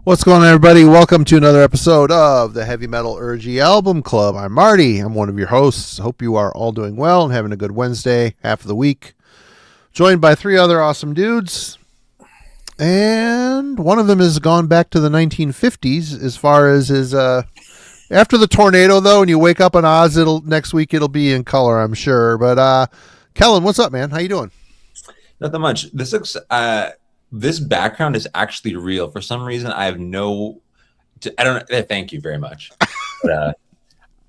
What's going on, everybody? Welcome to another episode of the Heavy Metallurgy Album Club. I'm Marty. I'm one of your hosts. Hope you are all doing well and having a good Wednesday, half of the week. Joined by three other awesome dudes. And one of them has gone back to the 1950s as far as his... after the tornado, though, and you wake up on Oz, next week it'll be in color, I'm sure. But Kellen, what's up, man? How you doing? Nothing much. This looks... This background is actually real. For some reason, I have no... I don't know. Thank you very much. But,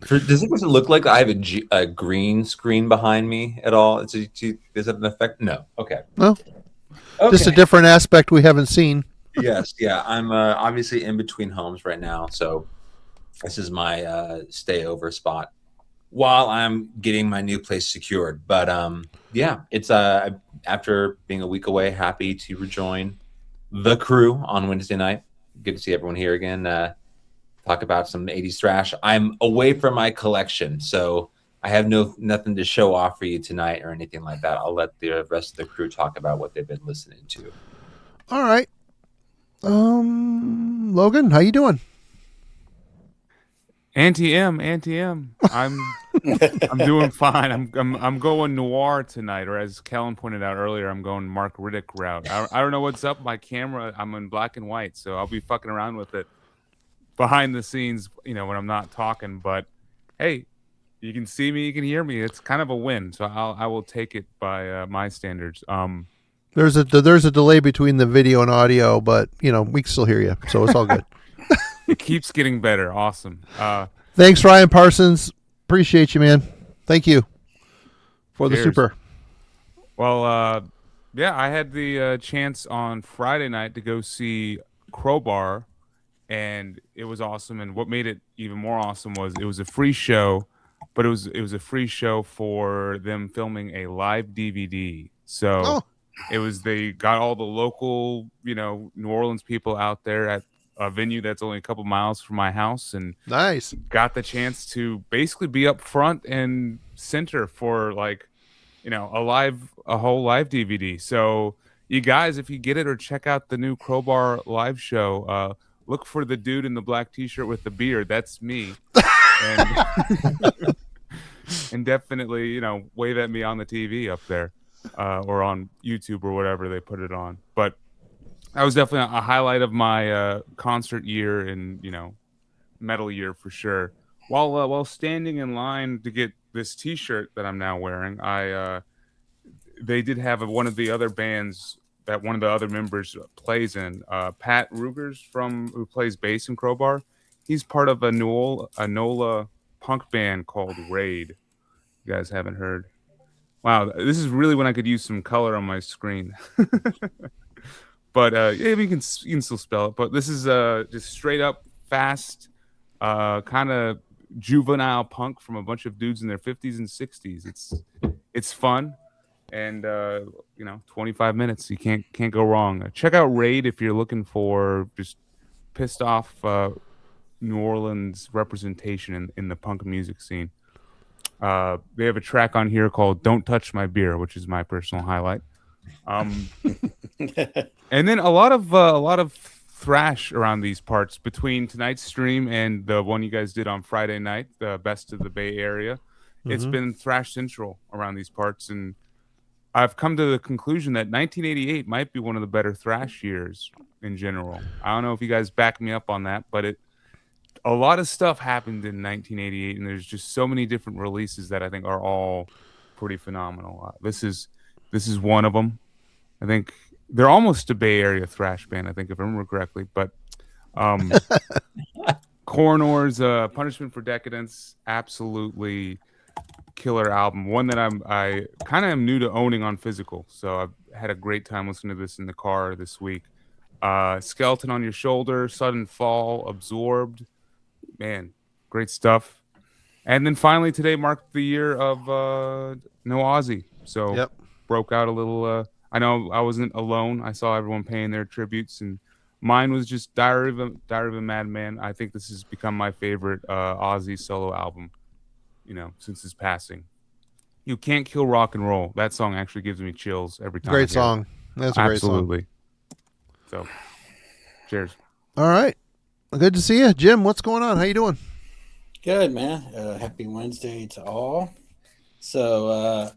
does it look like I have a green screen behind me at all? Is that an effect? No. Okay. No. Okay. Just a different aspect we haven't seen. Yes. Yeah. I'm obviously in between homes right now. So this is my stay over spot while I'm getting my new place secured. But yeah, it's after being a week away, happy to rejoin the crew on Wednesday night. Good to see everyone here again. Talk about some 80s thrash. I'm away from my collection, so I have nothing to show off for you tonight or anything like that. I'll let the rest of the crew talk about what they've been listening to. All right. Logan, how you doing? Anti-M. I'm doing fine. I'm going noir tonight, or as Kellen pointed out earlier, I'm going Mark Riddick route. I don't know what's up. My camera, I'm in black and white, so I'll be fucking around with it behind the scenes, when I'm not talking. But hey, you can see me, you can hear me. It's kind of a win, so I will take it by my standards. There's a delay between the video and audio, but we can still hear you, so it's all good. It keeps getting better. Awesome. Thanks, Ryan Parsons. Appreciate you, man. Thank you for the Cheers. super. Well, yeah, I had the chance on Friday night to go see Crowbar, and it was awesome. And what made it even more awesome was it was a free show, but it was a free show for them filming a live DVD. So they got all the local, New Orleans people out there at a venue that's only a couple miles from my house, and nice. Got the chance to basically be up front and center for a whole live DVD. So you guys, if you get it or check out the new Crowbar live show, look for the dude in the black t-shirt with the beard. That's me. And definitely, wave at me on the TV up there, or on YouTube or whatever they put it on. But that was definitely a highlight of my concert year and, metal year for sure. While standing in line to get this T-shirt that I'm now wearing, they did have one of the other bands that one of the other members plays in, Pat Rugers who plays bass in Crowbar. He's part of a NOLA punk band called Raid. You guys haven't heard? Wow, this is really when I could use some color on my screen. But yeah, you can still spell it. But this is just straight up fast, kind of juvenile punk from a bunch of dudes in their 50s and 60s. It's fun, and 25 minutes. You can't go wrong. Check out Raid if you're looking for just pissed off New Orleans representation in the punk music scene. They have a track on here called "Don't Touch My Beer," which is my personal highlight. And then a lot of thrash around these parts between tonight's stream and the one you guys did on Friday night, the Best of the Bay Area. Mm-hmm. It's been thrash central around these parts, and I've come to the conclusion that 1988 might be one of the better thrash years in general. I don't know if you guys back me up on that, but a lot of stuff happened in 1988, and there's just so many different releases that I think are all pretty phenomenal. This is one of them. I think they're almost a Bay Area thrash band, I think, if I remember correctly. But Coroner's Punishment for Decadence, absolutely killer album. One that I kind of am new to owning on physical. So I've had a great time listening to this in the car this week. Skeleton on Your Shoulder, Sudden Fall, Absorbed. Man, great stuff. And then finally today marked the year of No Ozzy. So broke out a little... I know I wasn't alone. I saw everyone paying their tributes, and mine was just Diary of a Madman. I think this has become my favorite Ozzy solo album, since his passing. You Can't Kill Rock and Roll. That song actually gives me chills every time. Great song. That's a great song. Absolutely. So, cheers. All right. Good to see you. Jim, what's going on? How you doing? Good, man. Happy Wednesday to all. So,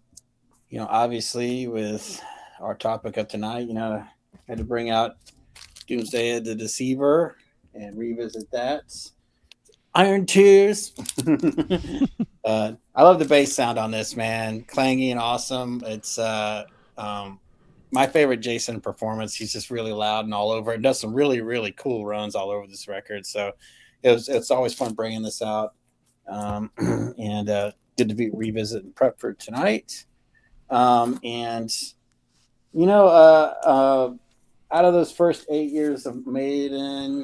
obviously with our topic of tonight, I had to bring out Doomsday the Deceiver and revisit that. Iron Tears. I love the bass sound on this, man. Clangy and awesome. It's my favorite Jason performance. He's just really loud and all over. It does some really, really cool runs all over this record. So it's always fun bringing this out. And good to revisit and prep for tonight. Out of those first 8 years of Maiden,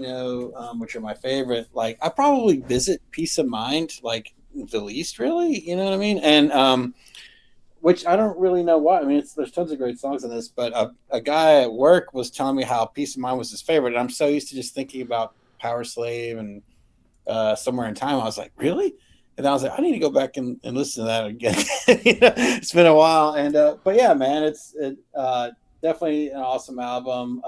which are my favorite, like I probably visit Peace of Mind like the least, really. You know what I mean? And which I don't really know why. I mean, there's tons of great songs in this, but a guy at work was telling me how Peace of Mind was his favorite, and I'm so used to just thinking about Power Slave and Somewhere in Time. I was like, really? And I was like, I need to go back and listen to that again. It's been a while, and but yeah, man, it's definitely an awesome album.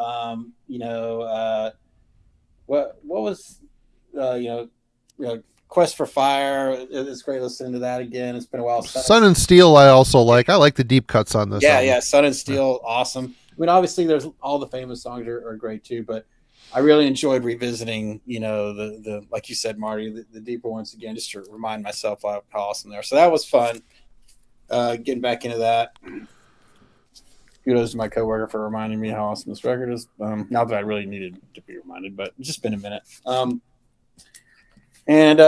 What was Quest for Fire? It's great listening to that again. It's been a while. Sun and Steel, I also like. I like the deep cuts on this. Yeah, Sun and Steel, awesome. I mean, obviously, there's all the famous songs are great too, but I really enjoyed revisiting, the like you said, Marty, the deeper ones again, just to remind myself how awesome they are. So that was fun. Getting back into that. Kudos to my coworker for reminding me how awesome this record is. Not that I really needed to be reminded, but it's just been a minute. And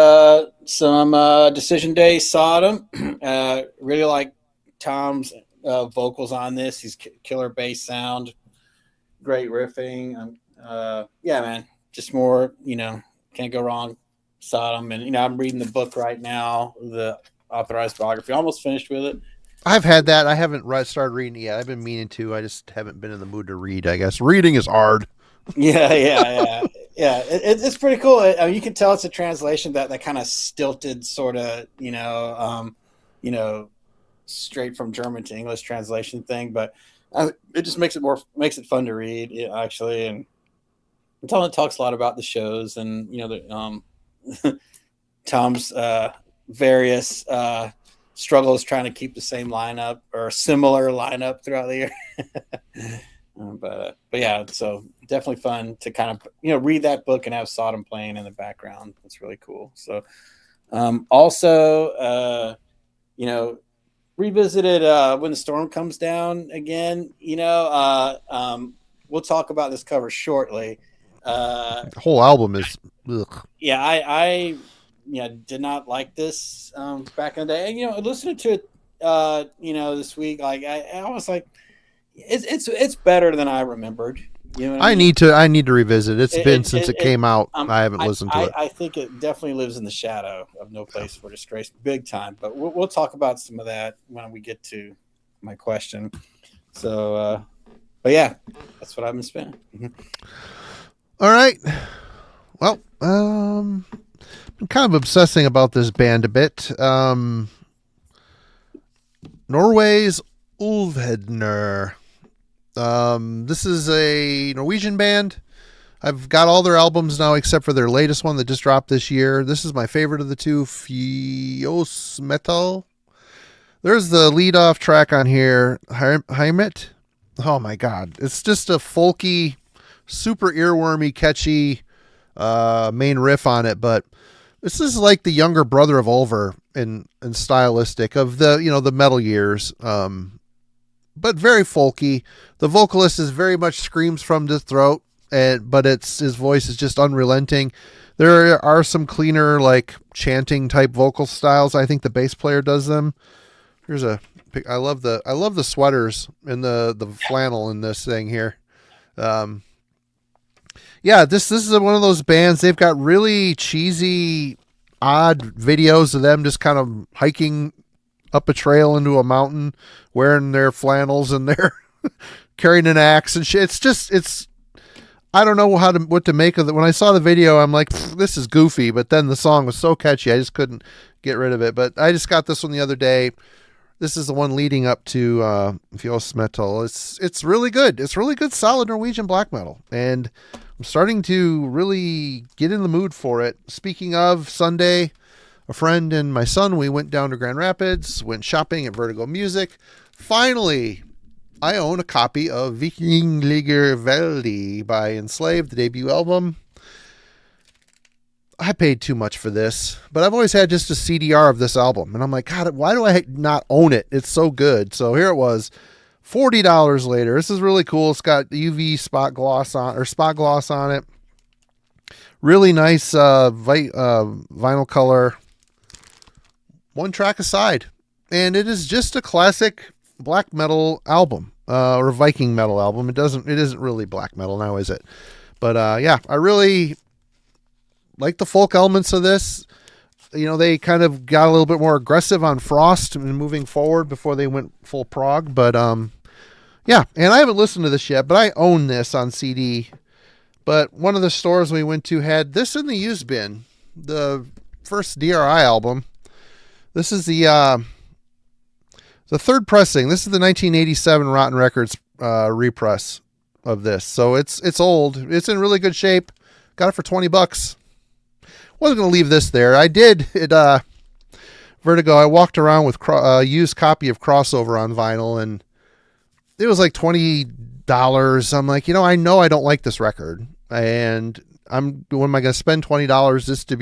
some Decision Day Sodom. Really like Tom's vocals on this. He's killer bass sound, great riffing. Yeah, man, just more, can't go wrong. Sodom. And, I'm reading the book right now, the authorized biography. Almost finished with it. I've had that. I haven't started reading it yet. I've been meaning to. I just haven't been in the mood to read, I guess. Reading is hard. Yeah. It's pretty cool. You can tell it's a translation that kind of stilted sort of, straight from German to English translation thing. But it just makes it fun to read, actually. And it talks a lot about the shows and, Tom's various struggles trying to keep the same lineup or similar lineup throughout the year. But yeah, so definitely fun to kind of, read that book and have Sodom playing in the background. It's really cool. So also, revisited When the Storm Comes Down again. We'll talk about this cover shortly. The whole album is ugh. Yeah, I did not like this back in the day. And, listening to it this week, like I was like, it's better than I remembered. I need to revisit. It's been since it came out. I haven't listened to it. I think it definitely lives in the shadow of No Place for Disgrace, big time. But we'll talk about some of that when we get to my question. So, but yeah, that's what I've been spending. All right. Well, I'm kind of obsessing about this band a bit. Norway's Ulvhedner. This is a Norwegian band. I've got all their albums now except for their latest one that just dropped this year. This is my favorite of the two, Fjos Metal. There's the lead-off track on here, Heimet. Oh my God. It's just a folky, super earwormy, catchy main riff on it, but this is like the younger brother of Ulver in stylistic of the metal years. But very folky. The vocalist is very much screams from the throat, but his voice is just unrelenting. There are some cleaner, like chanting type vocal styles. I think the bass player does them. I love the sweaters and the flannel in this thing here. Yeah, this is one of those bands. They've got really cheesy, odd videos of them just kind of hiking up a trail into a mountain, wearing their flannels and they're carrying an axe and shit. It's I don't know what to make of it. When I saw the video, I'm like, this is goofy, but then the song was so catchy, I just couldn't get rid of it. But I just got this one the other day, This is the one leading up to Eihwaz Metal. It's really good. It's really good, solid Norwegian black metal, and I'm starting to really get in the mood for it. Speaking of, Sunday, a friend and my son, we went down to Grand Rapids, went shopping at Vertigo Music. Finally, I own a copy of Vikingliger Veldi by Enslaved, the debut album. I paid too much for this, but I've always had just a CDR of this album. And I'm like, God, why do I not own it? It's so good. So here it was, $40 later. This is really cool. It's got UV spot gloss on it. Really nice vinyl color. One track aside. And it is just a classic black metal album, or Viking metal album. It isn't really black metal now, is it? But yeah, I really like the folk elements of this. You know, they kind of got a little bit more aggressive on Frost and moving forward before they went full prog. But yeah, and I haven't listened to this yet, but I own this on CD. But one of the stores we went to had this in the used bin, the first DRI album. This is the third pressing. This is the 1987 Rotten Records repress of this. So it's old. It's in really good shape. Got it for $20. Wasn't going to leave this there. I did at Vertigo. I walked around with a used copy of Crossover on vinyl, and it was like $20. I'm like, I know I don't like this record, and when am I going to spend $20 just to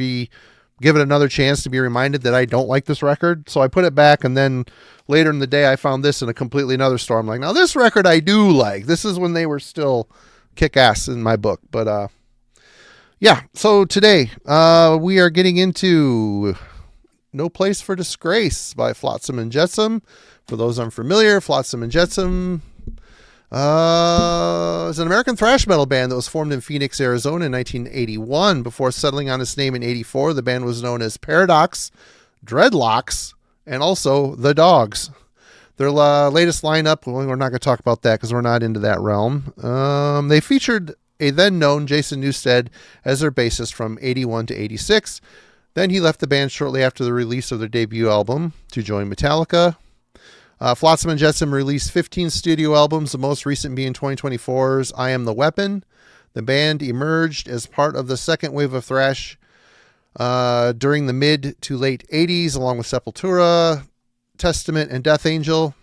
give it another chance to be reminded that I don't like this record? So I put it back, and then later in the day I found this in a completely another store. I'm like, now this record I do like. This is when they were still kick-ass in my book. But yeah, so today we are getting into No Place for Disgrace by Flotsam and Jetsam. For those unfamiliar, Flotsam and Jetsam is an American thrash metal band that was formed in Phoenix, Arizona in 1981. Before settling on its name in 84, the band was known as Paradox, Dreadlocks, and also The Dogs. Their latest lineup, well, we're not going to talk about that because we're not into that realm. They featured a then-known Jason Newstead as their bassist from 81 to 86. Then he left the band shortly after the release of their debut album to join Metallica. Flotsam and Jetsam released 15 studio albums, the most recent being 2024's I Am the Weapon. The band emerged as part of the second wave of thrash during the mid to late 80s, along with Sepultura, Testament, and Death Angel,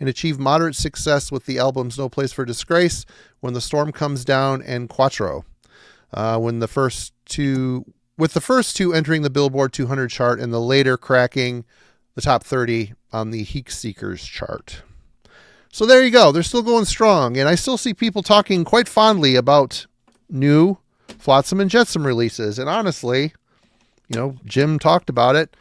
and achieved moderate success with the albums No Place for Disgrace, When the Storm Comes Down, and Quattro. With the first two entering the Billboard 200 chart and the later cracking the top 30 on the Heat Seekers chart. So there you go. They're still going strong, and I still see people talking quite fondly about new Flotsam and Jetsam releases. And honestly, Jim talked about it.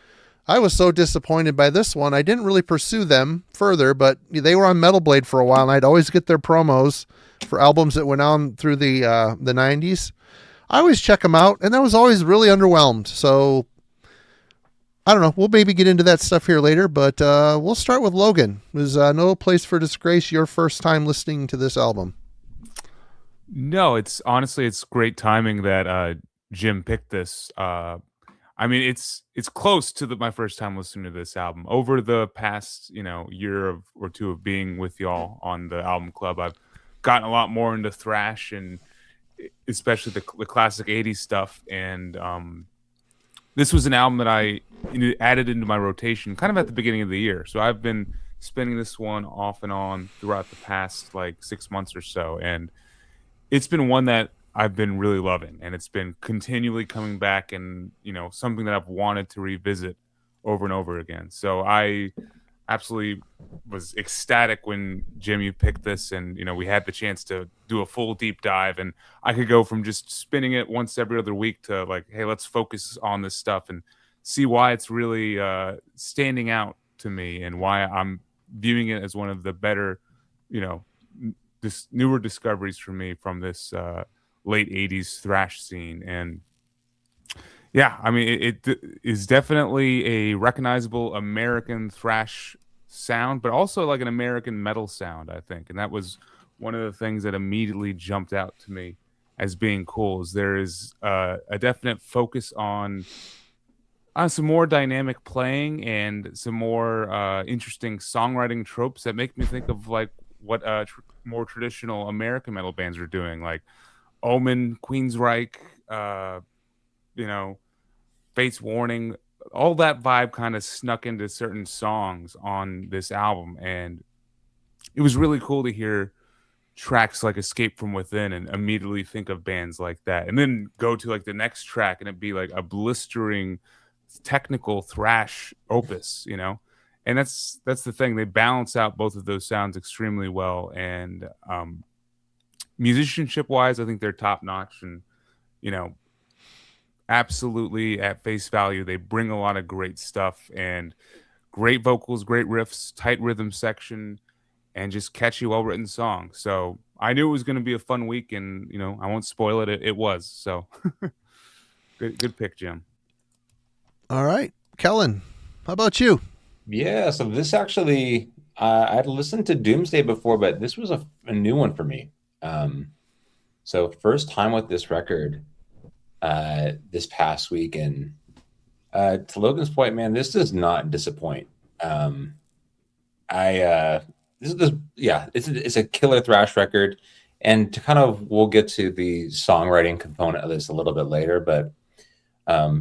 I was so disappointed by this one. I didn't really pursue them further, but they were on Metal Blade for a while, and I'd always get their promos for albums that went on through the 90s. I always check them out, and I was always really underwhelmed. So I don't know. We'll maybe get into that stuff here later, but we'll start with Logan. Was No Place for Disgrace your first time listening to this album? No, it's great timing that Jim picked this. I mean, it's close to my first time listening to this album. Over the past, year or two of being with y'all on the album club, I've gotten a lot more into thrash, and especially the classic 80s stuff. And this was an album that I added into my rotation kind of at the beginning of the year. So I've been spinning this one off and on throughout the past 6 months or so. And it's been one that I've been really loving, and it's been continually coming back, and something that I've wanted to revisit over and over again. So I absolutely was ecstatic when Jim, you picked this, and we had the chance to do a full deep dive, and I could go from just spinning it once every other week to hey, let's focus on this stuff and see why it's really standing out to me, and why I'm viewing it as one of the better, this newer discoveries for me from this late 80s thrash scene. And yeah, I mean, it is definitely a recognizable American thrash sound, but also an American metal sound, I think. And that was one of the things that immediately jumped out to me as being cool. Is there is a definite focus on Some more dynamic playing and some more interesting songwriting tropes that make me think of like what more traditional American metal bands are doing, like Omen, Queensryche, you know, Fate's Warning. All that vibe kind of snuck into certain songs on this album, and it was really cool to hear tracks like Escape from Within and immediately think of bands like that, and then go to like the next track and it'd be like a blistering technical thrash opus, you know. And that's the thing, they balance out both of those sounds extremely well, and musicianship wise I think they're top notch, and you know, absolutely at face value they bring a lot of great stuff, and great vocals, great riffs, tight rhythm section, and just catchy, well-written song. So I knew it was going to be a fun week, and you know, I won't spoil it. It was. So good pick, Jim. All right, Kellen, how about you? Yeah, so this actually, I'd listened to Doomsday before, but this was a new one for me. So first time with this record this past week, and to Logan's point, man, this does not disappoint. It's a killer thrash record, and to kind of, we'll get to the songwriting component of this a little bit later, but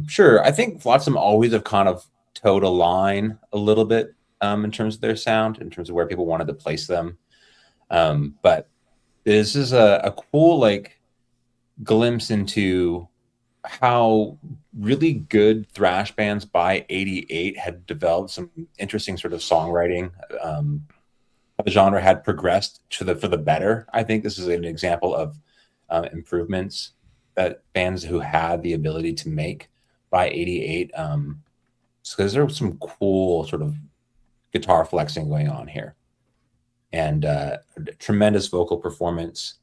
sure, I think Flotsam always have kind of towed a line a little bit in terms of their sound, in terms of where people wanted to place them, but this is a cool like glimpse into how really good thrash bands by 88 had developed some interesting sort of songwriting. How the genre had progressed for the better. I think this is an example of improvements that bands who had the ability to make by 88. Because there was some cool sort of guitar flexing going on here, and tremendous vocal performance.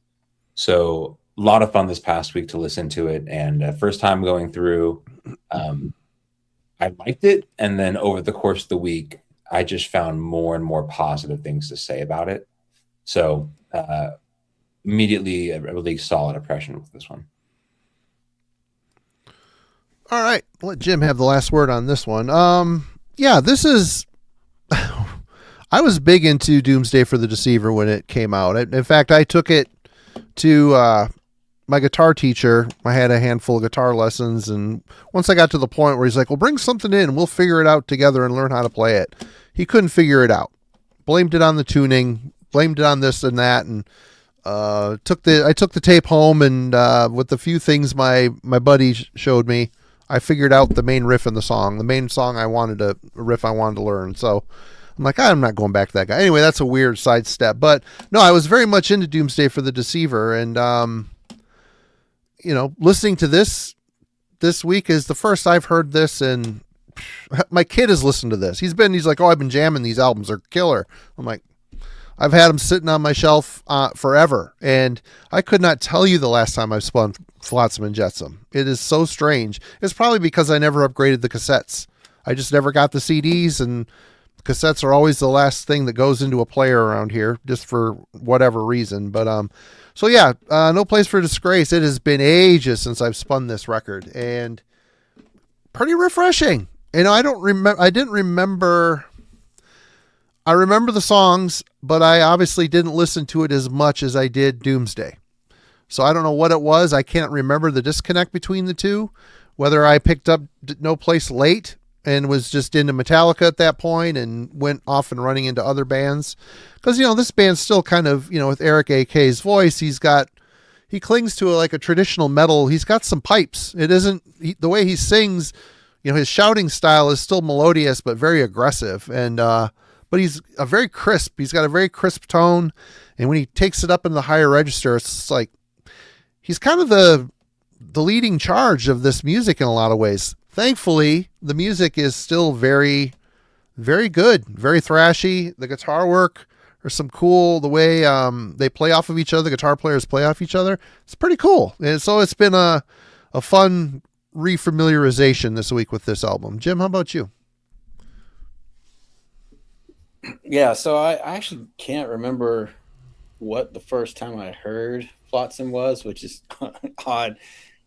So a lot of fun this past week to listen to it, and first time going through, I liked it, and then over the course of the week I just found more and more positive things to say about it. So immediately a really solid impression with this one. All right, let Jim have the last word on this one. Yeah, this is. I was big into Doomsday for the Deceiver when it came out. In fact, I took it to my guitar teacher. I had a handful of guitar lessons, and once I got to the point where he's like, well, bring something in, we'll figure it out together and learn how to play it. He couldn't figure it out. Blamed it on the tuning, blamed it on this and that, and I took the tape home, and with the few things my buddy showed me, I figured out the main riff in the song, the main song I wanted to learn. So I'm like, I'm not going back to that guy. Anyway, that's a weird sidestep, but no, I was very much into Doomsday for the Deceiver, and you know, listening to this week is the first I've heard this, and my kid has listened to this. He's like, oh, I've been jamming these albums, they're killer. I'm like, I've had them sitting on my shelf forever, and I could not tell you the last time I've spun Flotsam and Jetsam. It is so strange. It's probably because I never upgraded the cassettes. I just never got the CDs, and cassettes are always the last thing that goes into a player around here, just for whatever reason. But so yeah, No Place for Disgrace. It has been ages since I've spun this record, and pretty refreshing. You know, I didn't remember. I remember the songs, but I obviously didn't listen to it as much as I did Doomsday. So I don't know what it was. I can't remember the disconnect between the two, whether I picked up No Place late and was just into Metallica at that point and went off and running into other bands. Because, you know, this band's still kind of, you know, with Eric A.K.'s voice, he clings to like a traditional metal. He's got some pipes. It isn't the way he sings, you know, his shouting style is still melodious, but very aggressive. And, but he's got a very crisp tone. And when he takes it up in the higher register, it's like, he's kind of the leading charge of this music in a lot of ways. Thankfully, the music is still very, very good, very thrashy. The guitar work, there's some cool, the way they play off of each other, the guitar players play off each other. It's pretty cool. And so it's been a fun refamiliarization this week with this album. Jim, how about you? Yeah, so I actually can't remember what the first time I heard Flotsam was, which is odd.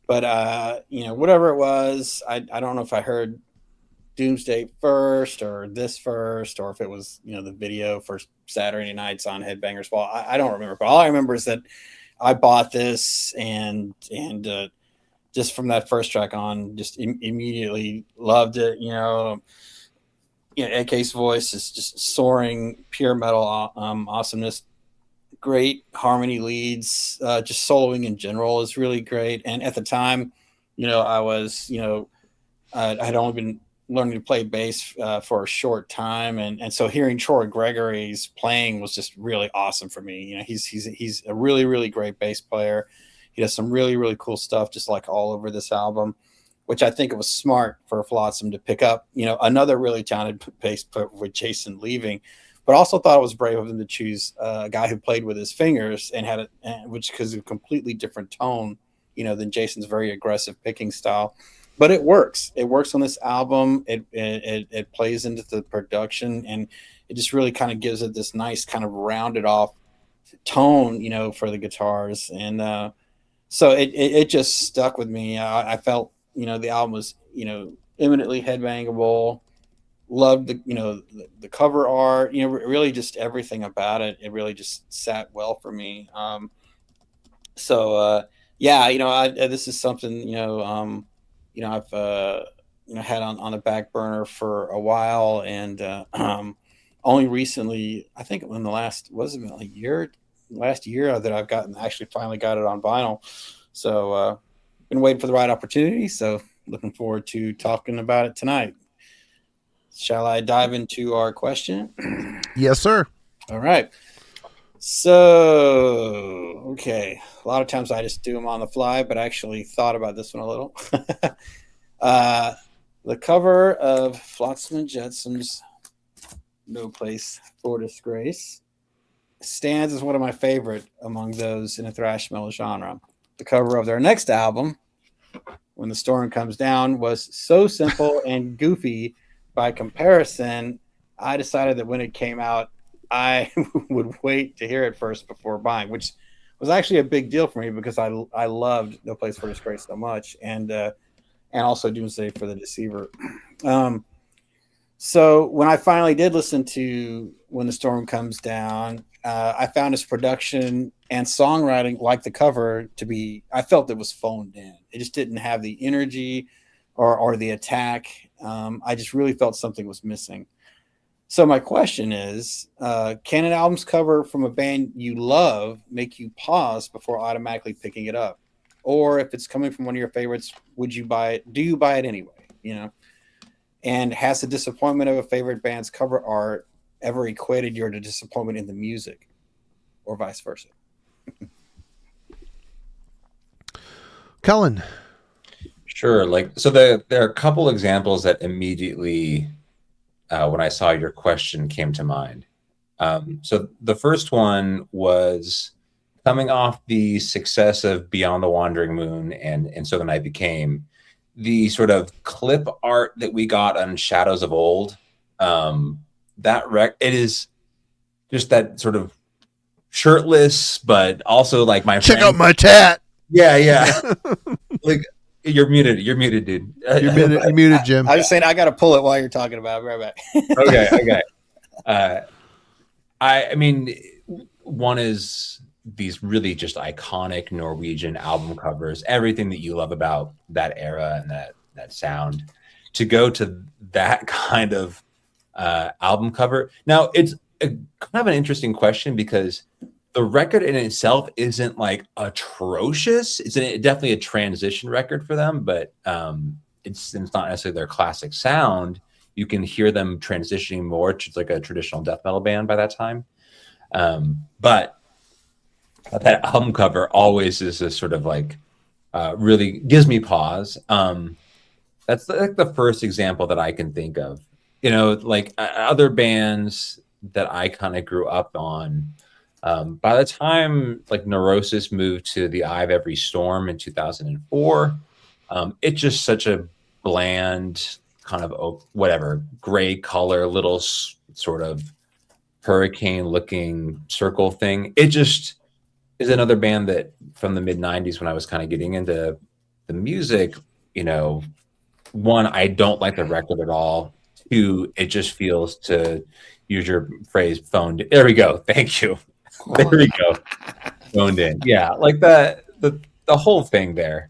But, you know, whatever it was, I don't know if I heard Doomsday first or this first, or if it was, the video for Saturday nights on Headbangers Ball. I don't remember, but all I remember is that I bought this and just from that first track on, just immediately loved it. AK's voice is just soaring, pure metal awesomeness. Great harmony leads, just soloing in general is really great. And at the time, I was, I had only been learning to play bass for a short time, and so hearing Troy Gregory's playing was just really awesome for me. He's a really, really great bass player. He does some really, really cool stuff, just like all over this album, which I think it was smart for Flotsam to pick up, another really talented bass player with Jason leaving. But also thought it was brave of them to choose a guy who played with his fingers and had which because of a completely different tone, than Jason's very aggressive picking style. But it works. It works on this album. It plays into the production, and it just really kind of gives it this nice kind of rounded off tone, for the guitars. And so it just stuck with me. I felt, the album was, eminently headbangable. Loved the cover art, really just everything about it. It really just sat well for me. This is something I've had on the back burner for a while, and only recently, I think in the last year that I've finally got it on vinyl. So been waiting for the right opportunity. So looking forward to talking about it tonight. Shall I dive into our question? Yes, sir. All right. So, okay. A lot of times I just do them on the fly, but I actually thought about this one a little. The cover of Flotsam and Jetsam's No Place for Disgrace stands as one of my favorite among those in the thrash metal genre. The cover of their next album, When the Storm Comes Down, was so simple and goofy. By comparison, I decided that when it came out, I would wait to hear it first before buying, which was actually a big deal for me because I loved No Place for Disgrace so much, and also Doomsday for the Deceiver. So when I finally did listen to When the Storm Comes Down, I found his production and songwriting, like the cover, to be, I felt it was phoned in. It just didn't have the energy or the attack. I just really felt something was missing. So my question is, can an album's cover from a band you love make you pause before automatically picking it up? Or if it's coming from one of your favorites, would you buy it? Do you buy it anyway? And has the disappointment of a favorite band's cover art ever equated your disappointment in the music, or vice versa? Kellen. Sure. There are a couple examples that immediately, when I saw your question, came to mind. So the first one was coming off the success of Beyond the Wandering Moon and So the Night Became, the sort of clip art that we got on Shadows of Old. It is just that sort of shirtless, but also like check out my tat. Yeah. Like, you're muted, dude. You're muted, Jim. I was saying I got to pull it while you're talking about it. Right back. Okay. I mean, one is these really just iconic Norwegian album covers, everything that you love about that era and that sound. To go to that kind of album cover. Now, it's kind of an interesting question because the record in itself isn't like atrocious. It's definitely a transition record for them, but it's not necessarily their classic sound. You can hear them transitioning more to like a traditional death metal band by that time. But that album cover always is this sort of like really gives me pause. That's like the first example that I can think of. Like other bands that I kind of grew up on. By the time like Neurosis moved to the Eye of Every Storm in 2004, it's just such a bland kind of gray color, little sort of hurricane looking circle thing. It just is another band that from the mid 90s when I was kind of getting into the music, one, I don't like the record at all. Two, it just feels, to use your phrase, phoned. There we go. Thank you. There we go. Phoned in. Yeah, like the whole thing there.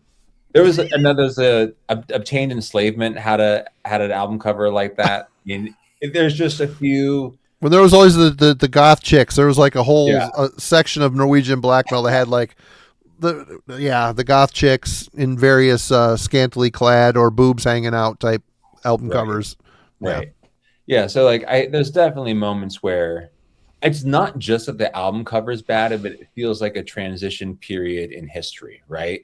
There was Obtained Enslavement had an album cover like that. I mean, there's just a few. When there was always the goth chicks, there was like a whole Yeah. section of Norwegian black metal that had like the goth chicks in various scantily clad or boobs hanging out type album Right. covers. Right. Yeah. So like there's definitely moments where it's not just that the album cover is bad, but it feels like a transition period in history, right?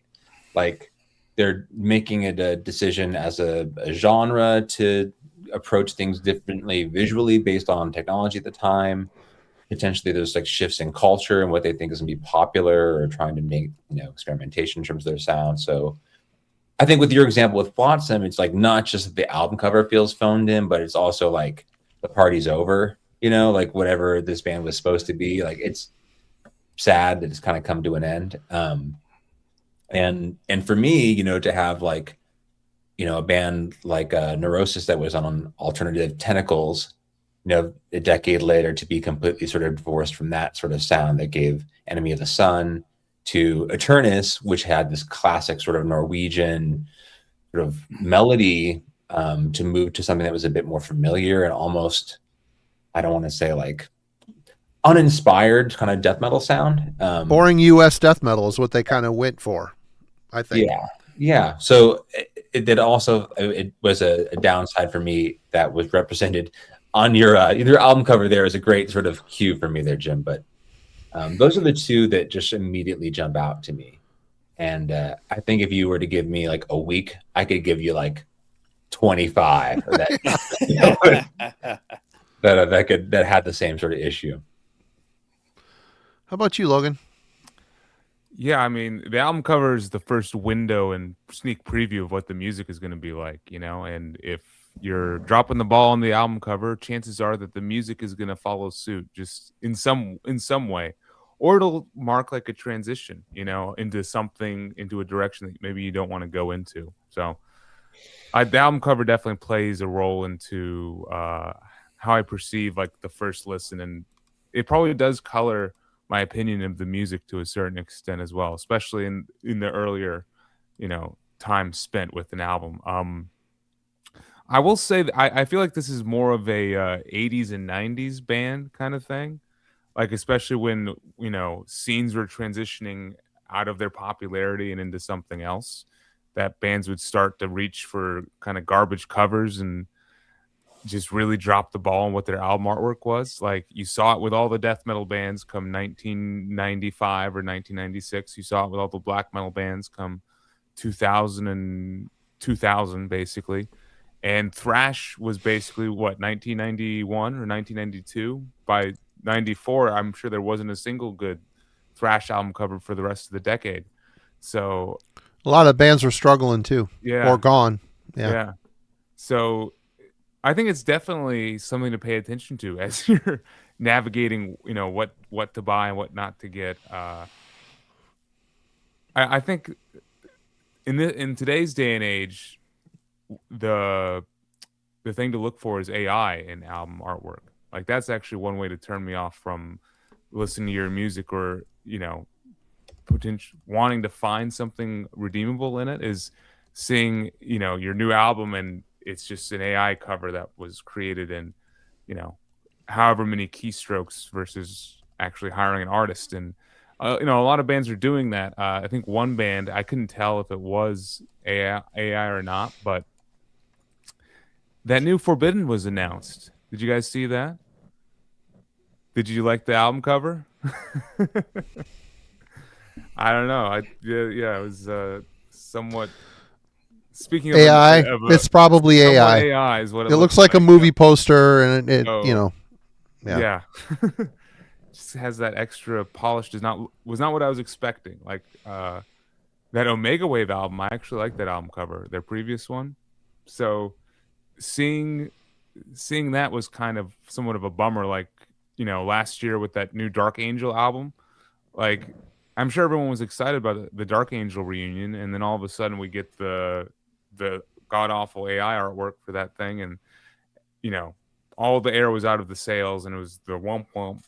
Like they're making it a decision as a genre to approach things differently visually based on technology at the time. Potentially there's like shifts in culture and what they think is going to be popular, or trying to make, experimentation in terms of their sound. So I think with your example with Flotsam, it's like not just that the album cover feels phoned in, but it's also like the party's over, like whatever this band was supposed to be. Like it's sad that it's kind of come to an end. And for me, to have like, a band like Neurosis that was on Alternative Tentacles, a decade later, to be completely sort of divorced from that sort of sound that gave Enemy of the Sun, to Eternus, which had this classic sort of Norwegian sort of melody, to move to something that was a bit more familiar and almost, I don't want to say like uninspired kind of death metal sound. Boring U.S. death metal is what they kind of went for, I think. Yeah. So it was a downside for me that was represented on your album cover. There is a great sort of cue for me there, Jim. But those are the two that just immediately jump out to me. And I think if you were to give me like a week, I could give you like 25 that that had the same sort of issue. How about you, Logan? Yeah, I mean, the album cover is the first window and sneak preview of what the music is going to be like, and if you're dropping the ball on the album cover, chances are that the music is going to follow suit, just in some way, or it'll mark like a transition, into a direction that maybe you don't want to go into. So the album cover definitely plays a role into how I perceive like the first listen, and it probably does color my opinion of the music to a certain extent as well, especially in the earlier, time spent with an album. I will say that I feel like this is more of a 80s and 90s band kind of thing, like especially when scenes were transitioning out of their popularity and into something else, that bands would start to reach for kind of garbage covers and just really dropped the ball on what their album artwork was. Like you saw it with all the death metal bands come 1995 or 1996. You saw it with all the black metal bands come 2000 basically. And thrash was basically what, 1991 or 1992. By 94, I'm sure there wasn't a single good thrash album cover for the rest of the decade. So a lot of bands were struggling too, or gone. Yeah. So I think it's definitely something to pay attention to as you're navigating, what to buy and what not to get. I think in today's day and age, the thing to look for is AI in album artwork. Like that's actually one way to turn me off from listening to your music, or wanting to find something redeemable in it, is seeing your new album and it's just an AI cover that was created in, however many keystrokes versus actually hiring an artist. And, a lot of bands are doing that. I think one band, I couldn't tell if it was AI or not, but that new Forbidden was announced. Did you guys see that? Did you like the album cover? I don't know. It was somewhat... Speaking of AI, it's probably AI. AI is what it looks like a movie poster, and it yeah. Just has that extra polish. Was not what I was expecting. Like that Omega Wave album, I actually like that album cover, their previous one. So seeing that was kind of somewhat of a bummer. Like last year with that new Dark Angel album, like I'm sure everyone was excited about the Dark Angel reunion, and then all of a sudden we get the god awful AI artwork for that thing, and all the air was out of the sails, and it was the womp womp,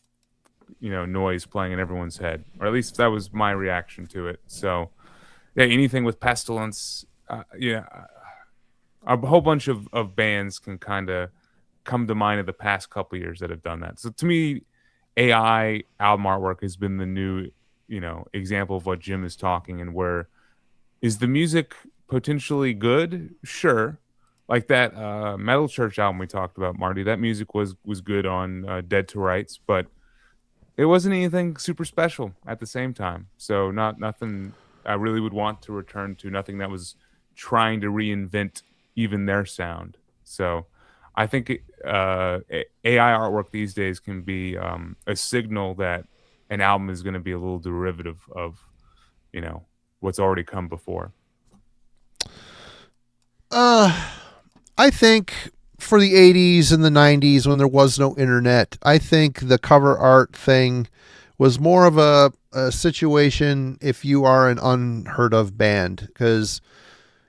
noise playing in everyone's head, or at least that was my reaction to it. So yeah, anything with Pestilence, a whole bunch of bands can kind of come to mind of the past couple years that have done that. So to me, AI album artwork has been the new, example of what Jim is talking, and where is the music potentially good? Sure. Like that Metal Church album we talked about, Marty, that music was good on Dead to Rights, but it wasn't anything super special at the same time. So nothing I really would want to return to, nothing that was trying to reinvent even their sound. So I think AI artwork these days can be a signal that an album is going to be a little derivative of, what's already come before. I think for the 80s and the 90s, when there was no internet, I think the cover art thing was more of a situation if you are an unheard of band, because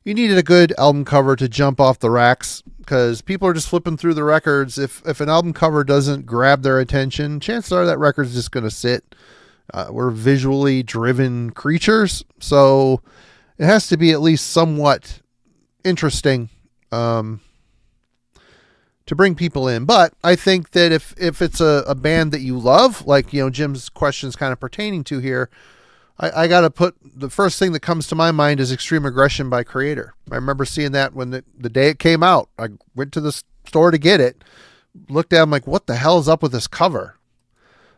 you needed a good album cover to jump off the racks, because people are just flipping through the records. If an album cover doesn't grab their attention, chances are that record's just going to sit. We're visually driven creatures, so it has to be at least somewhat interesting to bring people in. But I think that if it's a band that you love, like Jim's question is kind of pertaining to here, I got to put the first thing that comes to my mind is Extreme Aggression by Creator. I remember seeing that when the day it came out. I went to the store to get it, looked at it, I'm like, what the hell is up with this cover?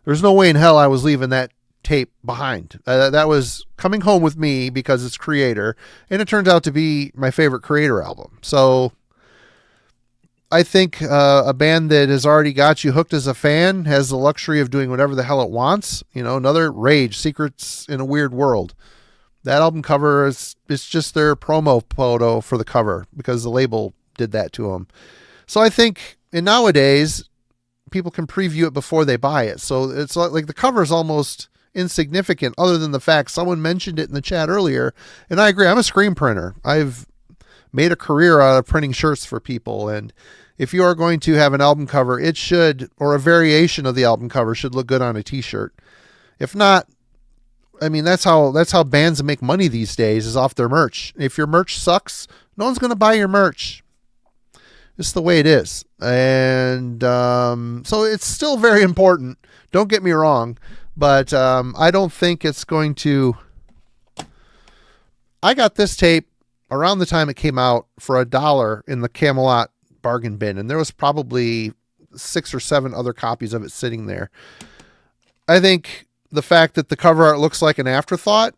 There's no way in hell I was leaving that tape behind. That was coming home with me because it's Creator, and it turns out to be my favorite Creator album. So I think a band that has already got you hooked as a fan has the luxury of doing whatever the hell it wants. Another Rage, Secrets in a Weird World. That album cover it's just their promo photo for the cover because the label did that to them. So I think nowadays people can preview it before they buy it. So it's like the cover is almost insignificant, other than the fact someone mentioned it in the chat earlier, and I agree. I'm a screen printer. I've made a career out of printing shirts for people, and if you are going to have an album cover, it should, or a variation of the album cover should look good on a t-shirt. If not, I mean, that's how bands make money these days, is off their merch. If your merch sucks, no one's going to buy your merch. It's the way it is. And so it's still very important. Don't get me wrong. But I don't think it's going to... I got this tape around the time it came out for $1 in the Camelot bargain bin, and there was probably 6 or 7 other copies of it sitting there. I think the fact that the cover art looks like an afterthought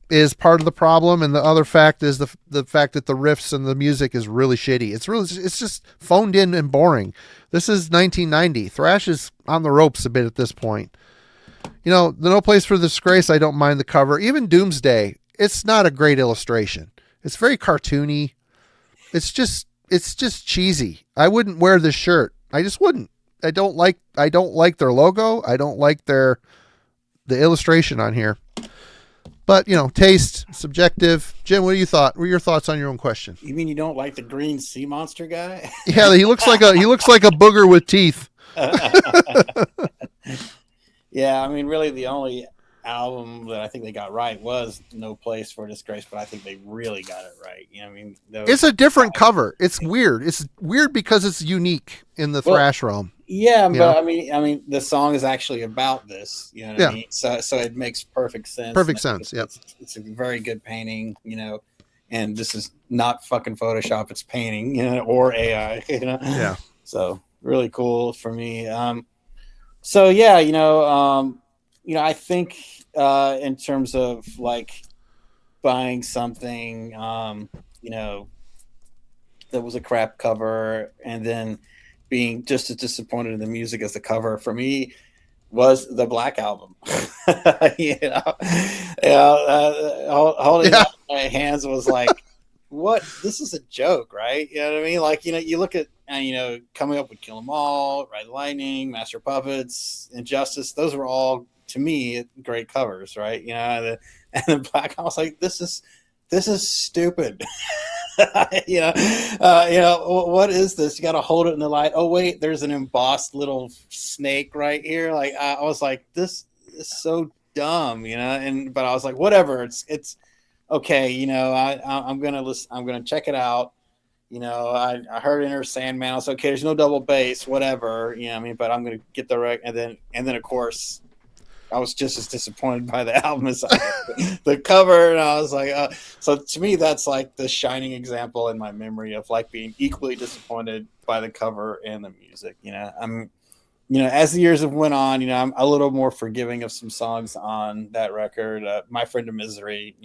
is part of the problem, and the other fact is the fact that the riffs and the music is really shitty. It's just phoned in and boring. This is 1990. Thrash is on the ropes a bit at this point. The No Place for Disgrace, I don't mind the cover. Even Doomsday, it's not a great illustration. It's very cartoony. It's just cheesy. I wouldn't wear this shirt. I just wouldn't. I don't like their logo. I don't like the illustration on here. But, taste, subjective. Jim, what are your thoughts on your own question? You mean you don't like the green sea monster guy? Yeah, he looks like a booger with teeth. Yeah, I mean, really the only album that I think they got right was No Place for Disgrace, but I think they really got it right. It's a different cover. It's weird. It's weird because it's unique in the thrash realm. Yeah, but I mean, the song is actually about this. You know what I mean? So it makes perfect sense. Perfect sense. Yep. It's a very good painting. And this is not fucking Photoshop. It's painting. Or AI. Yeah. So really cool for me. So yeah, I think in terms of like buying something, that was a crap cover, and then being just as disappointed in the music as the cover for me was the Black Album. Holding out my hands was like, what? This is a joke, right? You know what I mean? Like, you look at, coming up with Kill 'Em All, Ride Lightning, Master Puppets, Injustice. Those were all, to me, great covers, right? And the Black Album was like, this is stupid. What is this? You got to hold it in the light. Oh wait, there's an embossed little snake right here. Like I was like, this is so dumb, but I was like, whatever. It's okay. I'm gonna listen. I'm gonna check it out. I heard Enter Sandman. I was okay. There's no double bass, whatever. But I'm gonna get the and then of course, I was just as disappointed by the album as the cover, and I was like, so to me, that's like the shining example in my memory of like being equally disappointed by the cover and the music. As the years have went on, I'm a little more forgiving of some songs on that record. My Friend of Misery,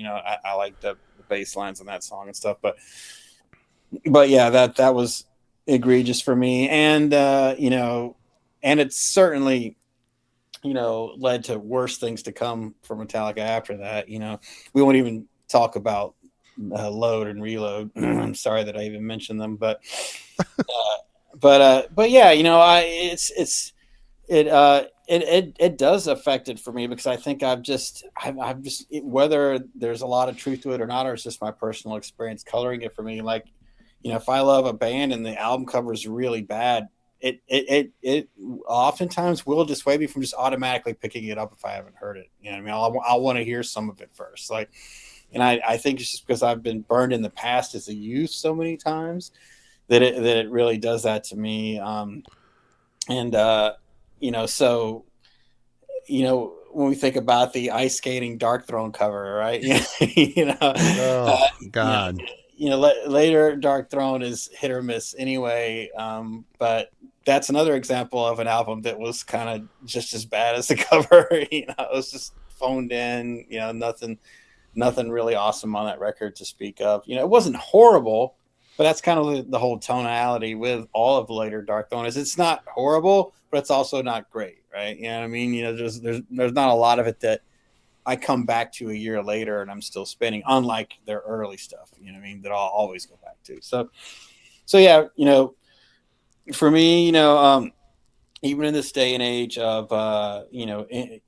I like the bass lines on that song and stuff, but yeah, that was egregious for me, and and it's certainly led to worse things to come for Metallica after that. We won't even talk about Load and Reload. I'm sorry that I even mentioned them, but yeah, it does affect it for me, because I think I've just whether there's a lot of truth to it or not, or it's just my personal experience coloring it for me. Like, if I love a band and the album cover is really bad, it oftentimes will dissuade me from just automatically picking it up if I haven't heard it. I'll want to hear some of it first. Like, and I think it's just because I've been burned in the past as a youth so many times that it really does that to me. So when we think about the ice skating Dark Throne cover, right? Oh God. Later Dark Throne is hit or miss anyway. But that's another example of an album that was kind of just as bad as the cover. It was just phoned in. Nothing really awesome on that record to speak of. It wasn't horrible, but that's kind of the whole tonality with all of the later Dark Throne. Is it's not horrible, but it's also not great, right? You know what I mean? There's not a lot of it that I come back to a year later and I'm still spinning, unlike their early stuff, that I'll always go back to. So yeah, for me, even in this day and age of,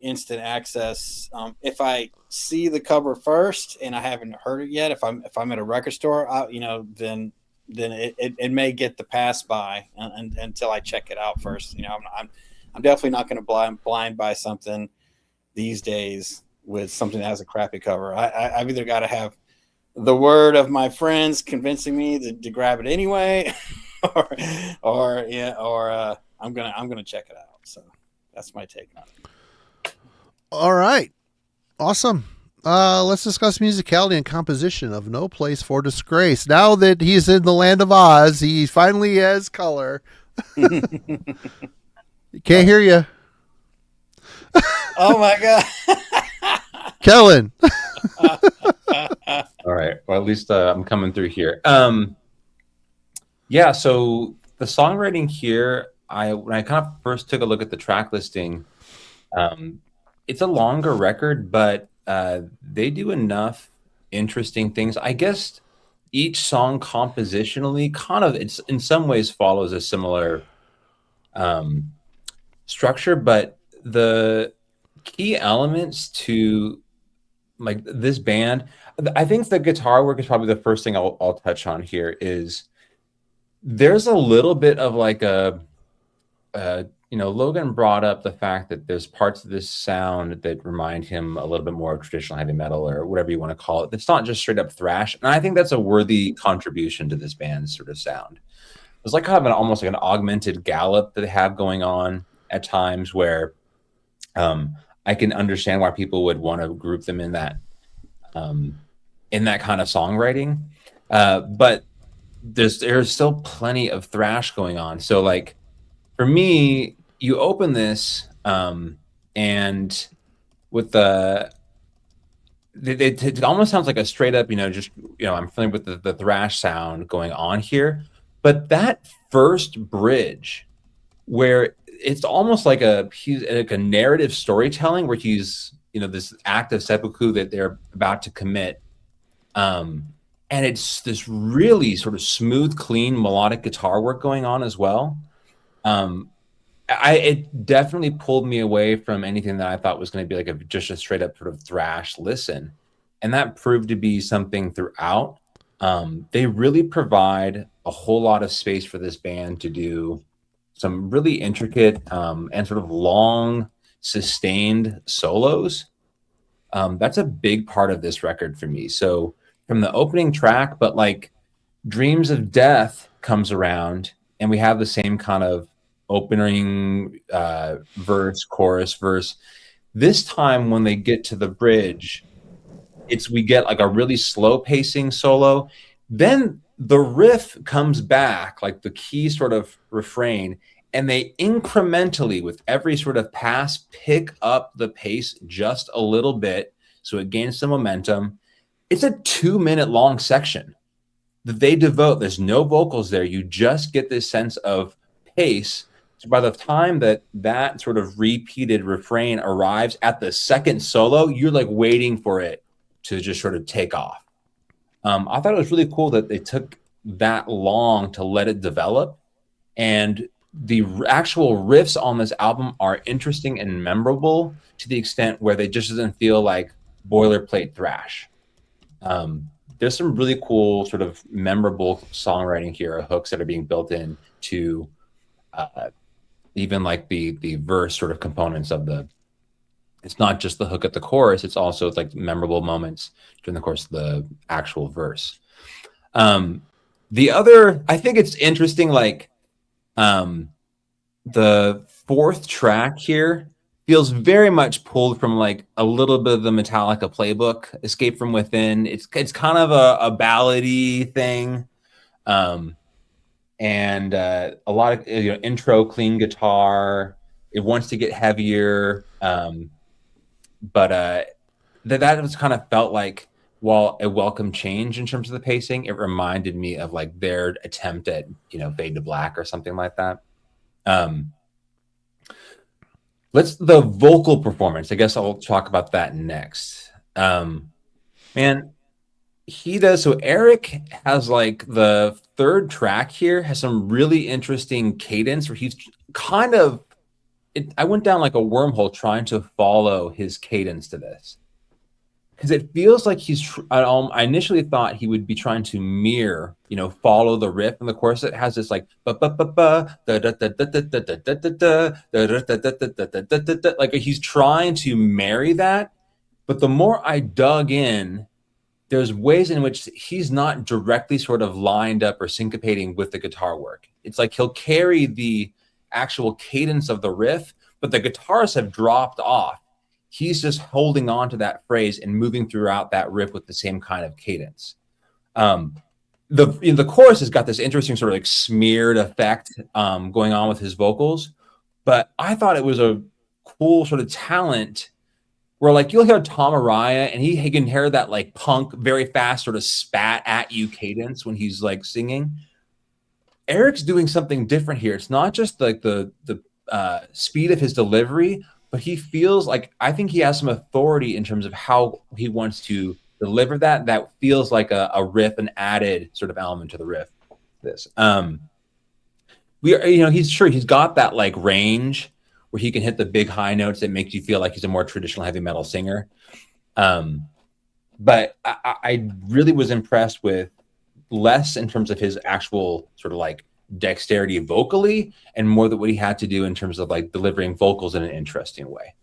instant access, if I see the cover first and I haven't heard it yet, if I'm at a record store, then it may get the pass by until I check it out first. I'm definitely not going to blind buy something these days with something that has a crappy cover. I've either got to have the word of my friends convincing me to grab it anyway, or I'm gonna check it out. So that's my take on it. All right, awesome. Let's discuss musicality and composition of No Place for Disgrace. Now that he's in the land of Oz, he finally has color. Can't hear you. Oh my God. Kellen. All right. Well, at least I'm coming through here. Yeah. So the songwriting here, when I kind of first took a look at the track listing, it's a longer record, but they do enough interesting things. I guess each song compositionally kind of, it's in some ways follows a similar structure, but the key elements to like this band, I think the guitar work is probably the first thing I'll touch on here. Is there's a little bit of like Logan brought up the fact that there's parts of this sound that remind him a little bit more of traditional heavy metal or whatever you want to call it. It's not just straight up thrash. And I think that's a worthy contribution to this band's sort of sound. It's like kind of almost like an augmented gallop that they have going on at times, where I can understand why people would want to group them in that kind of songwriting. But there's still plenty of thrash going on. So like for me, you open this and with it almost sounds like a straight up, I'm familiar with the thrash sound going on here, but that first bridge where it's almost like a narrative storytelling where he's, this act of seppuku that they're about to commit. And it's this really sort of smooth, clean, melodic guitar work going on as well. It definitely pulled me away from anything that I thought was going to be like just a straight up sort of thrash listen. And that proved to be something throughout. They really provide a whole lot of space for this band to do some really intricate and sort of long, sustained solos. That's a big part of this record for me. So from the opening track, but like Dreams of Death comes around, and we have the same kind of opening verse, chorus, verse. This time when they get to the bridge, we get like a really slow pacing solo. Then the riff comes back, like the key sort of refrain, and they incrementally, with every sort of pass, pick up the pace just a little bit so it gains some momentum. It's a 2-minute long section that they devote. There's no vocals there. You just get this sense of pace. So by the time that sort of repeated refrain arrives at the second solo, you're like waiting for it to just sort of take off. I thought it was really cool that they took that long to let it develop, and the actual riffs on this album are interesting and memorable to the extent where they just doesn't feel like boilerplate thrash. There's some really cool sort of memorable songwriting here, hooks that are being built in to even like the verse sort of components of it's not just the hook at the chorus, it's also like memorable moments during the course of the actual verse. The other, I think it's interesting, like the fourth track here feels very much pulled from like a little bit of the Metallica playbook, Escape from Within. It's kind of a ballady thing. And a lot of intro, clean guitar. It wants to get heavier. But that was kind of felt like, while a welcome change in terms of the pacing, it reminded me of like their attempt at, Fade to Black or something like that. The vocal performance, I guess I'll talk about that next. Man, he does. So Eric has like the third track here has some really interesting cadence where he's kind of, I went down like a wormhole trying to follow his cadence to this. Because it feels like I initially thought he would be trying to mirror, follow the riff in the chorus. It has this like like he's trying to marry that. But the more I dug in, there's ways in which he's not directly sort of lined up or syncopating with the guitar work. It's like he'll carry the actual cadence of the riff, but the guitars have dropped off. He's just holding on to that phrase and moving throughout that riff with the same kind of cadence. The chorus has got this interesting sort of like smeared effect going on with his vocals, but I thought it was a cool sort of talent where like you'll hear Tom Araya and he can hear that like punk, very fast sort of spat at you cadence when he's like singing. Eric's doing something different here. It's not just like the speed of his delivery, but he feels like, I think he has some authority in terms of how he wants to deliver that feels like a riff, an added sort of element to the riff. He's got that like range where he can hit the big high notes that makes you feel like he's a more traditional heavy metal singer. But I really was impressed with less in terms of his actual sort of like dexterity vocally, and more than what he had to do in terms of like delivering vocals in an interesting way.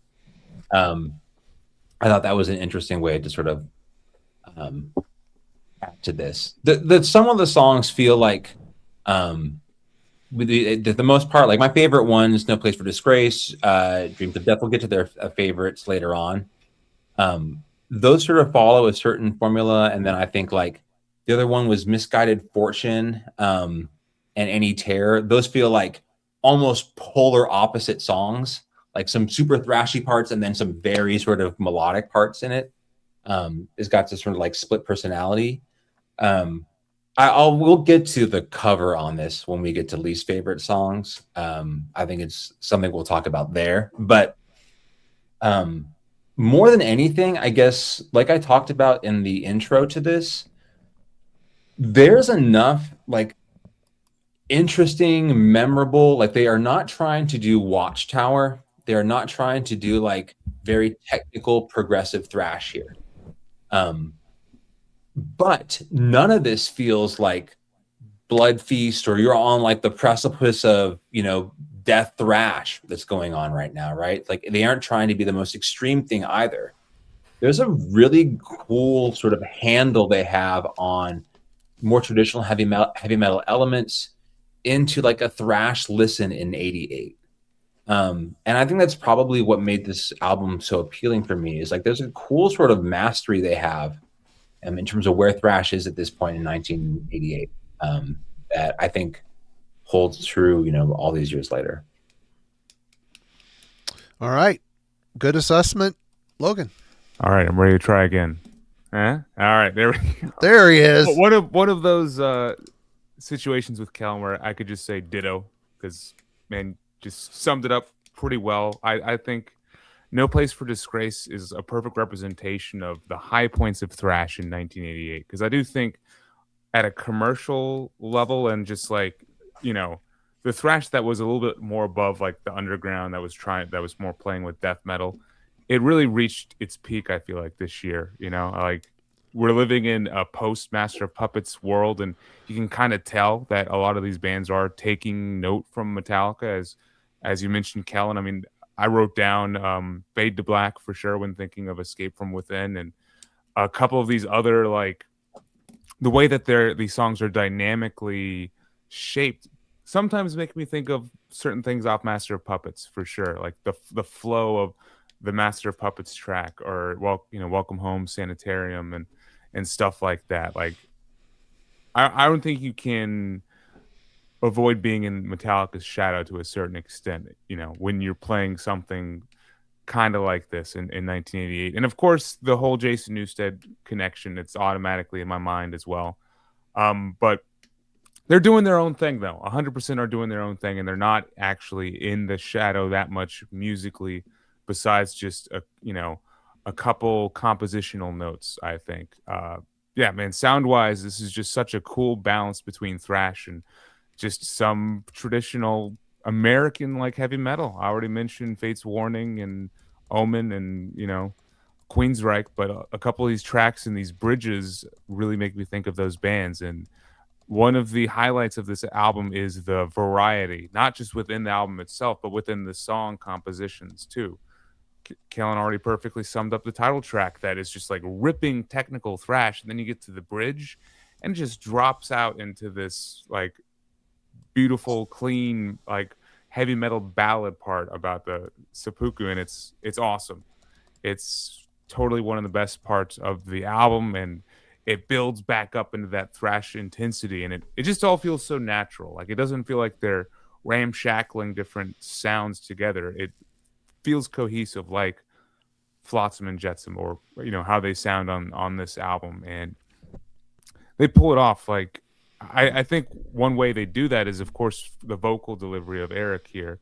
I thought that was an interesting way to sort of add to this. Some of the songs feel like the most part, like my favorite one is No Place for Disgrace, Dreams of Death. We'll get to their favorites later on. Those sort of follow a certain formula, and then I think like the other one was Misguided Fortune and Any Terror. Those feel like almost polar opposite songs, like some super thrashy parts and then some very sort of melodic parts in it. It's got this sort of like split personality. We'll get to the cover on this when we get to least favorite songs. I think it's something we'll talk about there. But more than anything, I guess, like I talked about in the intro to this, there's enough like interesting, memorable, like they are not trying to do Watchtower. They are not trying to do like very technical progressive thrash here. but none of this feels like Blood Feast, or you're on like the precipice of, death thrash that's going on right now, right? Like they aren't trying to be the most extreme thing either. There's a really cool sort of handle they have on more traditional heavy metal elements into like a thrash listen in '88. And I think that's probably what made this album so appealing for me, is like there's a cool sort of mastery they have in terms of where thrash is at this point in 1988, that I think holds true, all these years later. All right. Good assessment, Logan. All right, I'm ready to try again. All right, there we go. There he is. One of those situations with Callum where I could just say ditto, because man just summed it up pretty well. I think No Place for Disgrace is a perfect representation of the high points of thrash in 1988, because I do think at a commercial level and just like, the thrash that was a little bit more above like the underground, that was more playing with death metal, it really reached its peak, I feel like, this year. Like we're living in a post Master of Puppets world, and you can kind of tell that a lot of these bands are taking note from Metallica, as you mentioned, Kellen. I mean, I wrote down Fade to Black for sure when thinking of Escape from Within, and a couple of these other, like the way that these songs are dynamically shaped sometimes make me think of certain things off Master of Puppets for sure, like the flow of the Master of Puppets track, or Welcome Home, Sanitarium, and stuff like that. Like I don't think you can avoid being in Metallica's shadow to a certain extent, when you're playing something kind of like this in 1988. And of course, the whole Jason Newstead connection, it's automatically in my mind as well. But they're doing their own thing, though. 100% are doing their own thing, and they're not actually in the shadow that much musically, besides just a couple compositional notes, I think. Yeah, man, sound-wise, this is just such a cool balance between thrash and just some traditional American like heavy metal. I already mentioned Fate's Warning and Omen and Queensryche, but a couple of these tracks and these bridges really make me think of those bands. And one of the highlights of this album is the variety, not just within the album itself, but within the song compositions too. Kellen already perfectly summed up the title track, that is just like ripping technical thrash, and then you get to the bridge and it just drops out into this like beautiful, clean, like heavy metal ballad part about the seppuku, and it's awesome. It's totally one of the best parts of the album, and it builds back up into that thrash intensity, and it just all feels so natural. Like it doesn't feel like they're ramshackling different sounds together. It feels cohesive, like Flotsam and Jetsam, or how they sound on this album, and they pull it off. Like I think one way they do that is, of course, the vocal delivery of Eric here.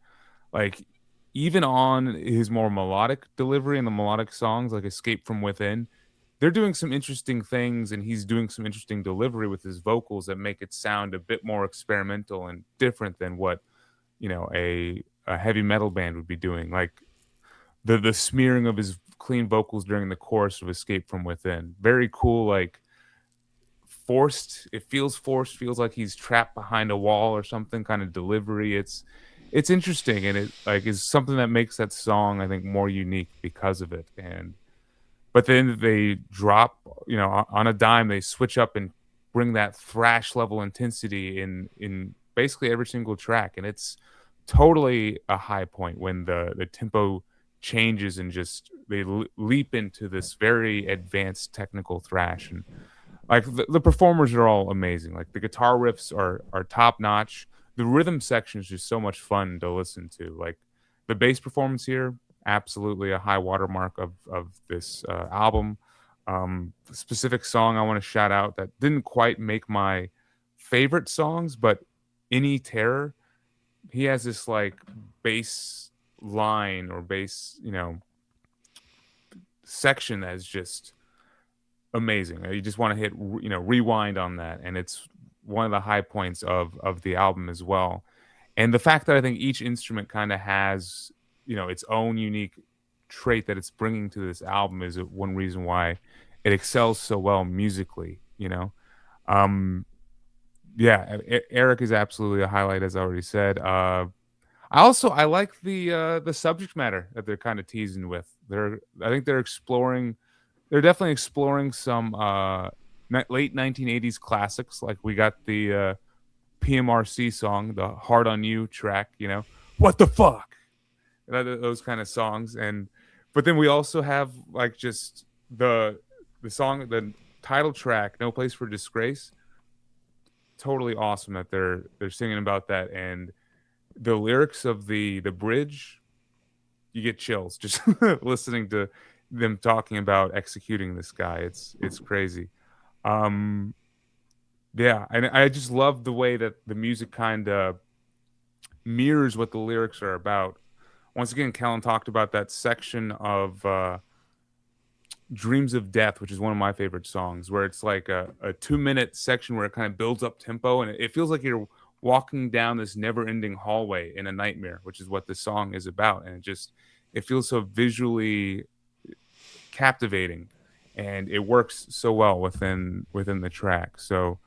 Like even on his more melodic delivery and the melodic songs like Escape from Within, they're doing some interesting things, and he's doing some interesting delivery with his vocals that make it sound a bit more experimental and different than what a heavy metal band would be doing. Like the smearing of his clean vocals during the chorus of Escape from Within, very cool. Like forced, it feels forced, feels like he's trapped behind a wall or something kind of delivery. It's interesting, and it like is something that makes that song, I think, more unique because of it. But then they drop, on a dime, they switch up and bring that thrash level intensity in basically every single track, and it's totally a high point when the tempo changes and just they leap into this very advanced technical thrash. And like the performers are all amazing. Like the guitar riffs are top notch. The rhythm section is just so much fun to listen to. Like the bass performance here, absolutely a high watermark of this album. The specific song I want to shout out that didn't quite make my favorite songs, but Any Terror, he has this like bass line or bass, section that is just amazing. You just want to hit, rewind on that, and it's one of the high points of the album as well. And the fact that I think each instrument kind of has, its own unique trait that it's bringing to this album is one reason why it excels so well musically, Eric is absolutely a highlight, as I already said. I like the subject matter that they're kind of teasing with. I think they're definitely exploring some late 1980s classics. Like we got the PMRC song, the "Hard on You" track. What the fuck, those kind of songs. But then we also have like just the song, the title track, "No Place for Disgrace." Totally awesome that they're singing about that, and the lyrics of the bridge, you get chills just listening to them talking about executing this guy. It's crazy. And I just love the way that the music kind of mirrors what the lyrics are about. Once again, Kellen talked about that section of Dreams of Death, which is one of my favorite songs, where it's like a 2-minute section where it kind of builds up tempo, and it feels like you're walking down this never-ending hallway in a nightmare, which is what this song is about. And it feels so visually captivating, and it works so well within the track. So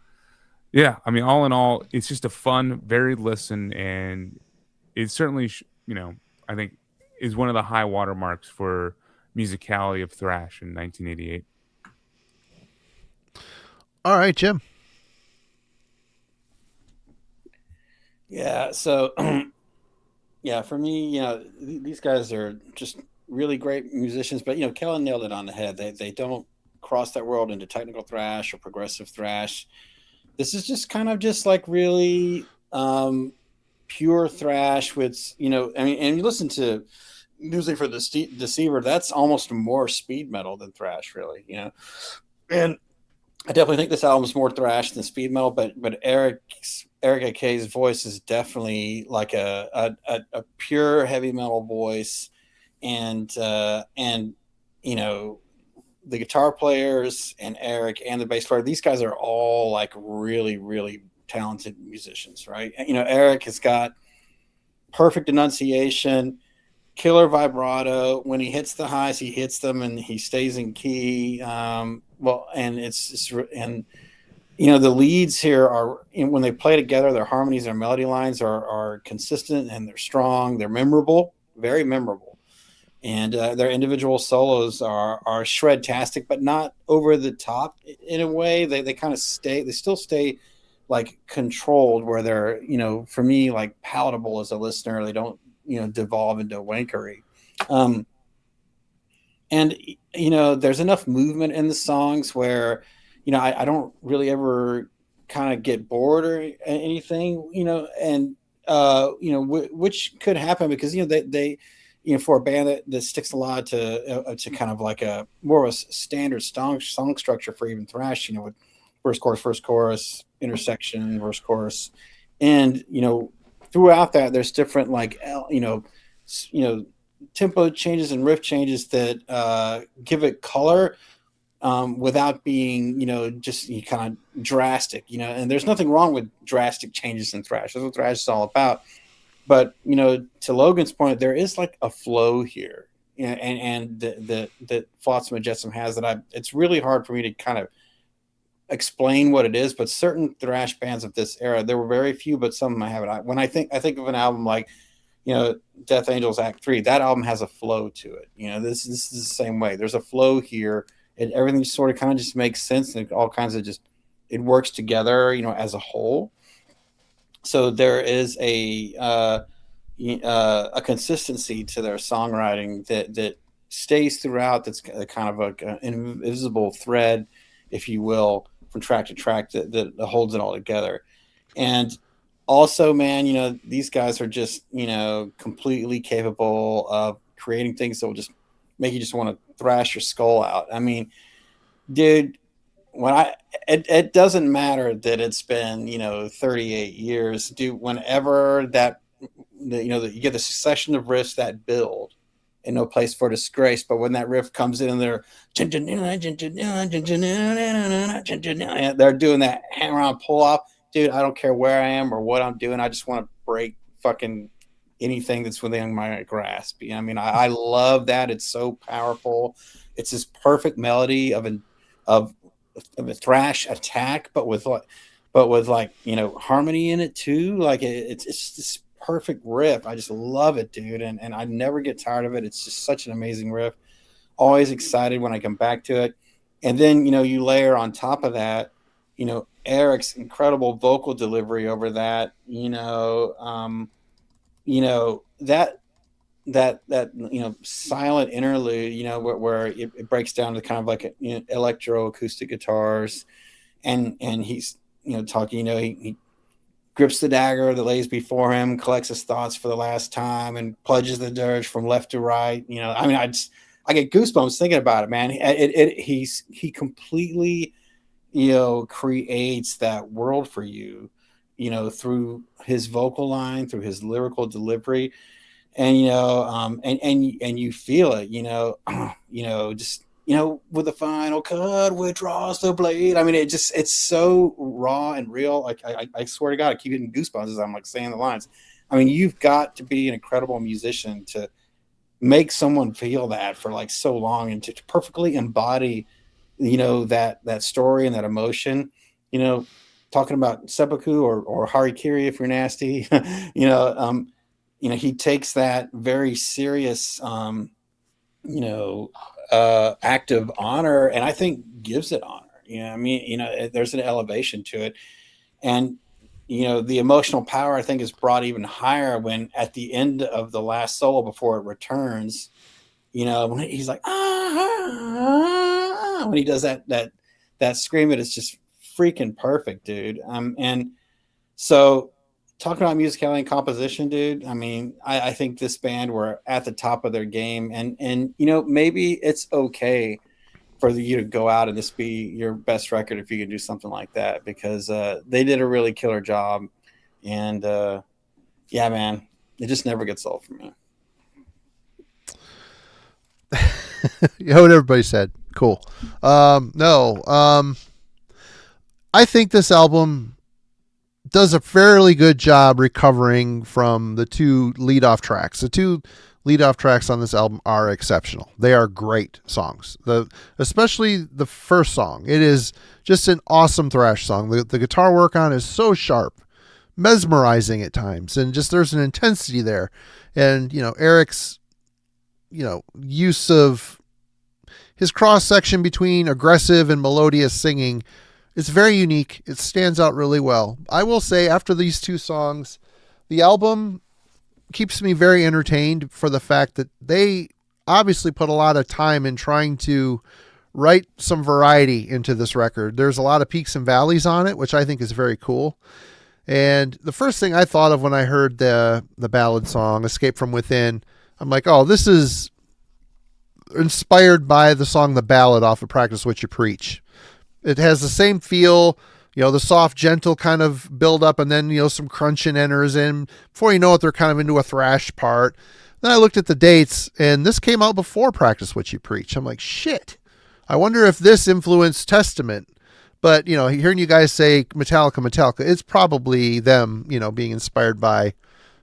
yeah, I mean, all in all, it's just a fun, varied listen, and it certainly I think is one of the high watermarks for musicality of thrash in 1988. All right, Jim. Yeah, so for me, these guys are just really great musicians, but Kellen nailed it on the head. They don't cross that world into technical thrash or progressive thrash. This is just kind of just like really pure thrash with, and you listen to music for the Deceiver, that's almost more speed metal than thrash, really, and I definitely think this album is more thrash than speed metal, but Eric A.K.'s voice is definitely like a pure heavy metal voice, and the guitar players and Eric and the bass player, these guys are all like really, really talented musicians, right? Eric has got perfect enunciation, killer vibrato. When he hits the highs, he hits them and he stays in key. And the leads here are, when they play together, their harmonies, their melody lines are consistent and they're strong. They're memorable, very memorable. And their individual solos are shred-tastic, but not over the top in a way. They kind of still stay like controlled, where they're, for me, like palatable as a listener. They don't, devolve into wankery. And there's enough movement in the songs where, I don't really ever kind of get bored or anything, which could happen because, they for a band that sticks a lot to kind of like a more of a standard song structure for even thrash, with first chorus, intersection, verse, chorus. And, throughout that, there's different like, tempo changes and riff changes that give it color without being, just kind of drastic, and there's nothing wrong with drastic changes in thrash. That's what thrash is all about. But, to Logan's point, there is like a flow here, and that Flotsam and Jetsam has that it's really hard for me to kind of explain what it is. But certain thrash bands of this era, there were very few, but some of them I have it. When I think of an album like, Death Angels Act 3, that album has a flow to it. This is the same way. There's a flow here, and everything sort of kind of just makes sense, and all kinds of it works together, as a whole. So there is a consistency to their songwriting that stays throughout. That's kind of like an invisible thread, if you will, from track to track that holds it all together. And also, man, these guys are just, completely capable of creating things that will just make you just want to thrash your skull out. I mean, dude, it doesn't matter that it's been 38 years, dude. Whenever you get the succession of riffs that build, and No Place for Disgrace, but when that riff comes in, they're doing that hammer on pull off, dude. I don't care where I am or what I'm doing. I just want to break fucking anything that's within my grasp. I mean, I love that. It's so powerful. It's this perfect melody of of a thrash attack, but with like, you know, harmony in it too. Like it's this perfect riff. I just love it, dude. And I never get tired of it. It's just such an amazing riff. Always excited when I come back to it. And then, you know, you layer on top of that, you know, Eric's incredible vocal delivery over that, you know, that you know, silent interlude, you know, where it breaks down to kind of like you know, electro acoustic guitars, and he's, you know, talking, you know, he grips the dagger that lays before him, collects his thoughts for the last time, and plunges the dirge from left to right. You know, I mean, I get goosebumps thinking about it, man. He completely, you know, creates that world for you, you know, through his vocal line, through his lyrical delivery, and you know, and you feel it, you know, you know, just, you know, with the final cut, withdraws the blade. I mean, it's so raw and real. Like I swear to God, I keep getting goosebumps as I'm like saying the lines. I mean, you've got to be an incredible musician to make someone feel that for like so long, and to perfectly embody, you know, that story and that emotion, you know, talking about seppuku or harikiri if you're nasty, you know, he takes that very serious, you know, act of honor, and I think gives it honor. You know, I mean, you know, there's an elevation to it, and you know, the emotional power I think is brought even higher when at the end of the last solo before it returns, you know, when he's like when he does that scream, it is just freaking perfect, dude. And so talking about musicality and composition, dude, I mean, I think this band were at the top of their game, and you know, maybe it's okay for you to go out and this be your best record if you can do something like that, because they did a really killer job, and yeah, man, it just never gets old for me. You know what everybody said. Cool. I think this album does a fairly good job recovering from the two lead-off tracks. The two lead-off tracks on this album are exceptional. They are great songs. Especially the first song. It is just an awesome thrash song. The guitar work on is so sharp, mesmerizing at times, and just there's an intensity there. And, you know, Eric's, you know, use of his cross-section between aggressive and melodious singing, it's very unique. It stands out really well. I will say, after these two songs, the album keeps me very entertained for the fact that they obviously put a lot of time in trying to write some variety into this record. There's a lot of peaks and valleys on it, which I think is very cool. And the first thing I thought of when I heard the ballad song, Escape from Within, I'm like, oh, this is inspired by the song The Ballad off of Practice What You Preach. It has the same feel, you know, the soft, gentle kind of build up, and then, you know, some crunching enters in. Before you know it, they're kind of into a thrash part. Then I looked at the dates, and this came out before Practice What You Preach. I'm like, shit. I wonder if this influenced Testament. But, you know, hearing you guys say Metallica, it's probably them, you know, being inspired by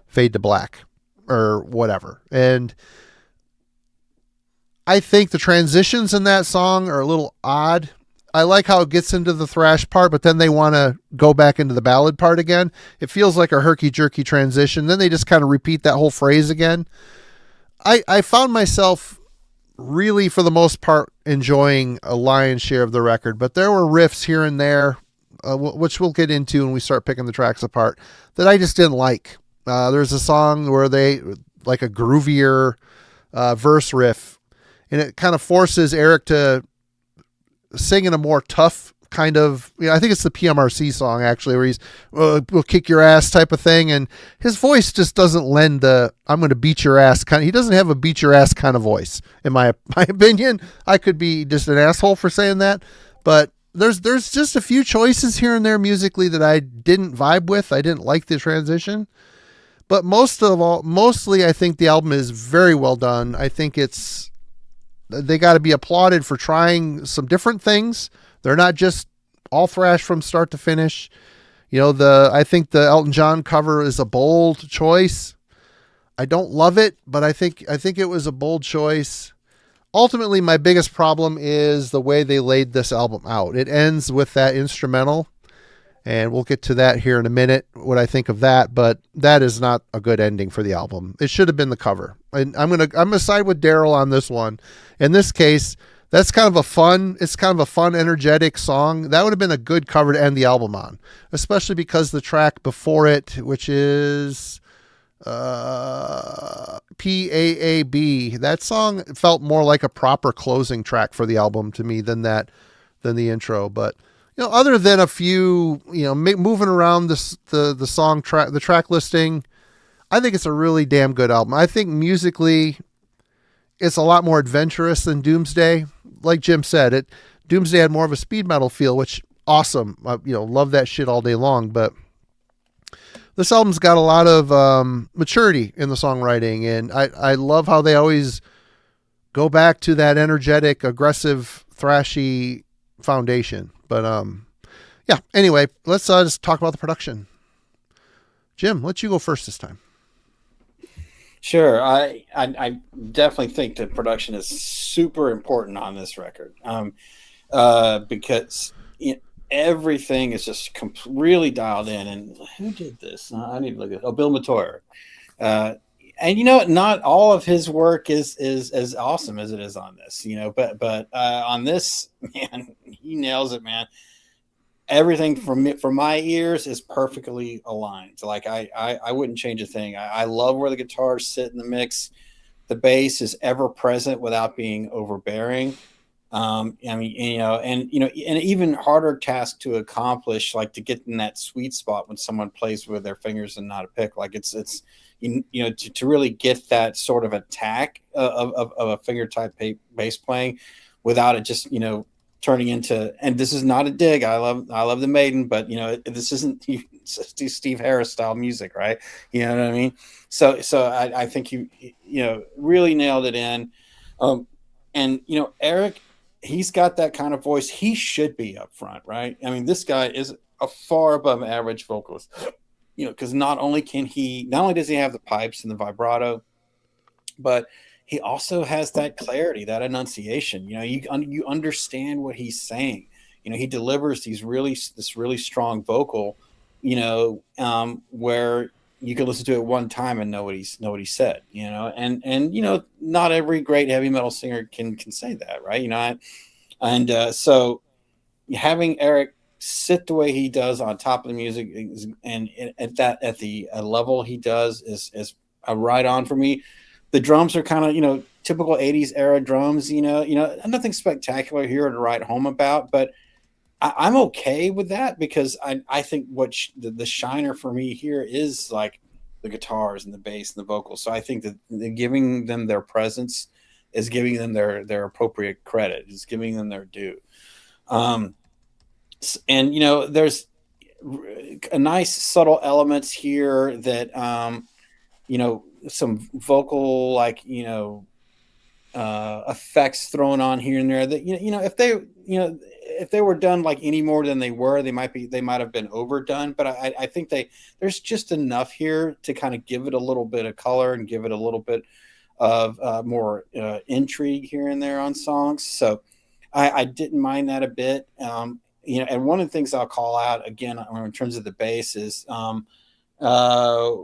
Fade to Black or whatever. And I think the transitions in that song are a little odd. I like how it gets into the thrash part, but then they want to go back into the ballad part again. It feels like a herky-jerky transition. Then they just kind of repeat that whole phrase again. I found myself really, for the most part, enjoying a lion's share of the record, but there were riffs here and there, which we'll get into when we start picking the tracks apart, that I just didn't like. There's a song where they, like a groovier verse riff, and it kind of forces Eric to sing in a more tough kind of, you know, I think it's the PMRC song actually, where he's, we'll kick your ass type of thing. And his voice just doesn't lend the, I'm going to beat your ass kind of, he doesn't have a beat your ass kind of voice. In my opinion, I could be just an asshole for saying that, but there's just a few choices here and there musically that I didn't vibe with. I didn't like the transition, but mostly I think the album is very well done. I think they got to be applauded for trying some different things. They're not just all thrash from start to finish. You know, I think the Elton John cover is a bold choice. I don't love it, but I think it was a bold choice. ultimately, my biggest problem is the way they laid this album out. It ends with that instrumental, and we'll get to that here in a minute, what I think of that, but that is not a good ending for the album. It should have been the cover. And I'm gonna side with Daryl on this one. In this case, it's kind of a fun, energetic song. That would have been a good cover to end the album on, especially because the track before it, which is PAAB, that song felt more like a proper closing track for the album to me than the intro. But other than a few, moving around the song track, the track listing, I think it's a really damn good album. I think musically, it's a lot more adventurous than Doomsday. Like Jim said, Doomsday had more of a speed metal feel, which awesome. Love that shit all day long. But this album's got a lot of maturity in the songwriting, and I love how they always go back to that energetic, aggressive, thrashy foundation. But yeah. Anyway, let's just talk about the production. Jim, let you go first this time. Sure. I definitely think that production is super important on this record, because everything is just really dialed in. And who did this? I need to look at. Bill Metoyer. And not all of his work is as awesome as it is on this. But on this, man, he nails it, man. Everything for my ears is perfectly aligned. Like I wouldn't change a thing. I love where the guitars sit in the mix. The bass is ever present without being overbearing. And even harder task to accomplish, like to get in that sweet spot when someone plays with their fingers and not a pick. Like it's to really get that sort of attack of a finger type bass playing without it just turning into, and this is not a dig. I love the Maiden, but this isn't Steve Harris style music, right? You know what I mean? So I think you really nailed it in. And Eric, he's got that kind of voice. He should be up front, right? I mean, this guy is a far above average vocalist, because not only does he have the pipes and the vibrato, but he also has that clarity, that enunciation. You understand what he's saying. He delivers this really strong vocal, where you can listen to it one time and know what he said. And not every great heavy metal singer can say that, right? So having Eric sit the way he does on top of the music and at the level he does is a right on for me. The drums are kind of, typical 80s era drums, nothing spectacular here to write home about, but I'm okay with that because I think what the shiner for me here is like the guitars and the bass and the vocals. So I think that giving them their presence is giving them their appropriate credit, is giving them their due. And, there's a nice subtle elements here that, some vocal, like, effects thrown on here and there that, if they were done like any more than they were, they might have been overdone. But I think there's just enough here to kind of give it a little bit of color and give it a little bit of more intrigue here and there on songs. So I didn't mind that a bit. And one of the things I'll call out again in terms of the bass is,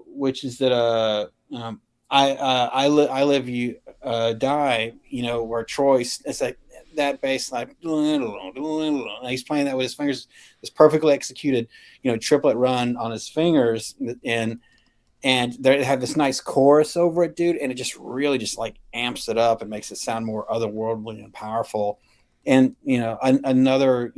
which is that I live you die, where Troy, it's like that bass, like he's playing that with his fingers. It's perfectly executed, triplet run on his fingers, and they have this nice chorus over it, dude, and it just really just like amps it up and makes it sound more otherworldly and powerful. And another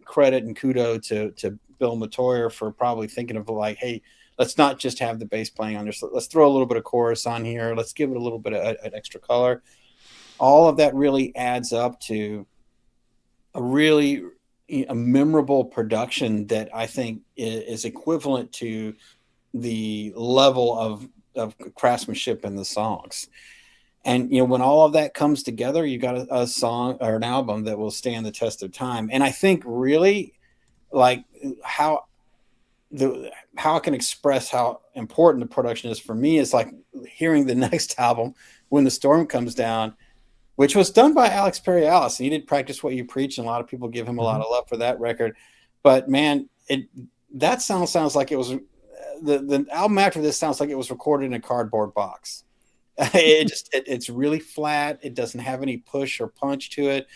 credit and kudo to Bill Metoyer for probably thinking of like, hey, let's not just have the bass playing on this. Let's throw a little bit of chorus on here. Let's give it a little bit of an extra color. All of that really adds up to a really memorable production that I think is equivalent to the level of craftsmanship in the songs. And, when all of that comes together, you got a song or an album that will stand the test of time. And I think really like how I can express how important the production is for me is like hearing the next album, When the Storm Comes Down, which was done by Alex Perry-Ellis. And he did Practice What You Preach, and a lot of people give him a lot of love for that record. But man, that sounds like it was the album after this sounds like it was recorded in a cardboard box. It's really flat. It doesn't have any push or punch to it.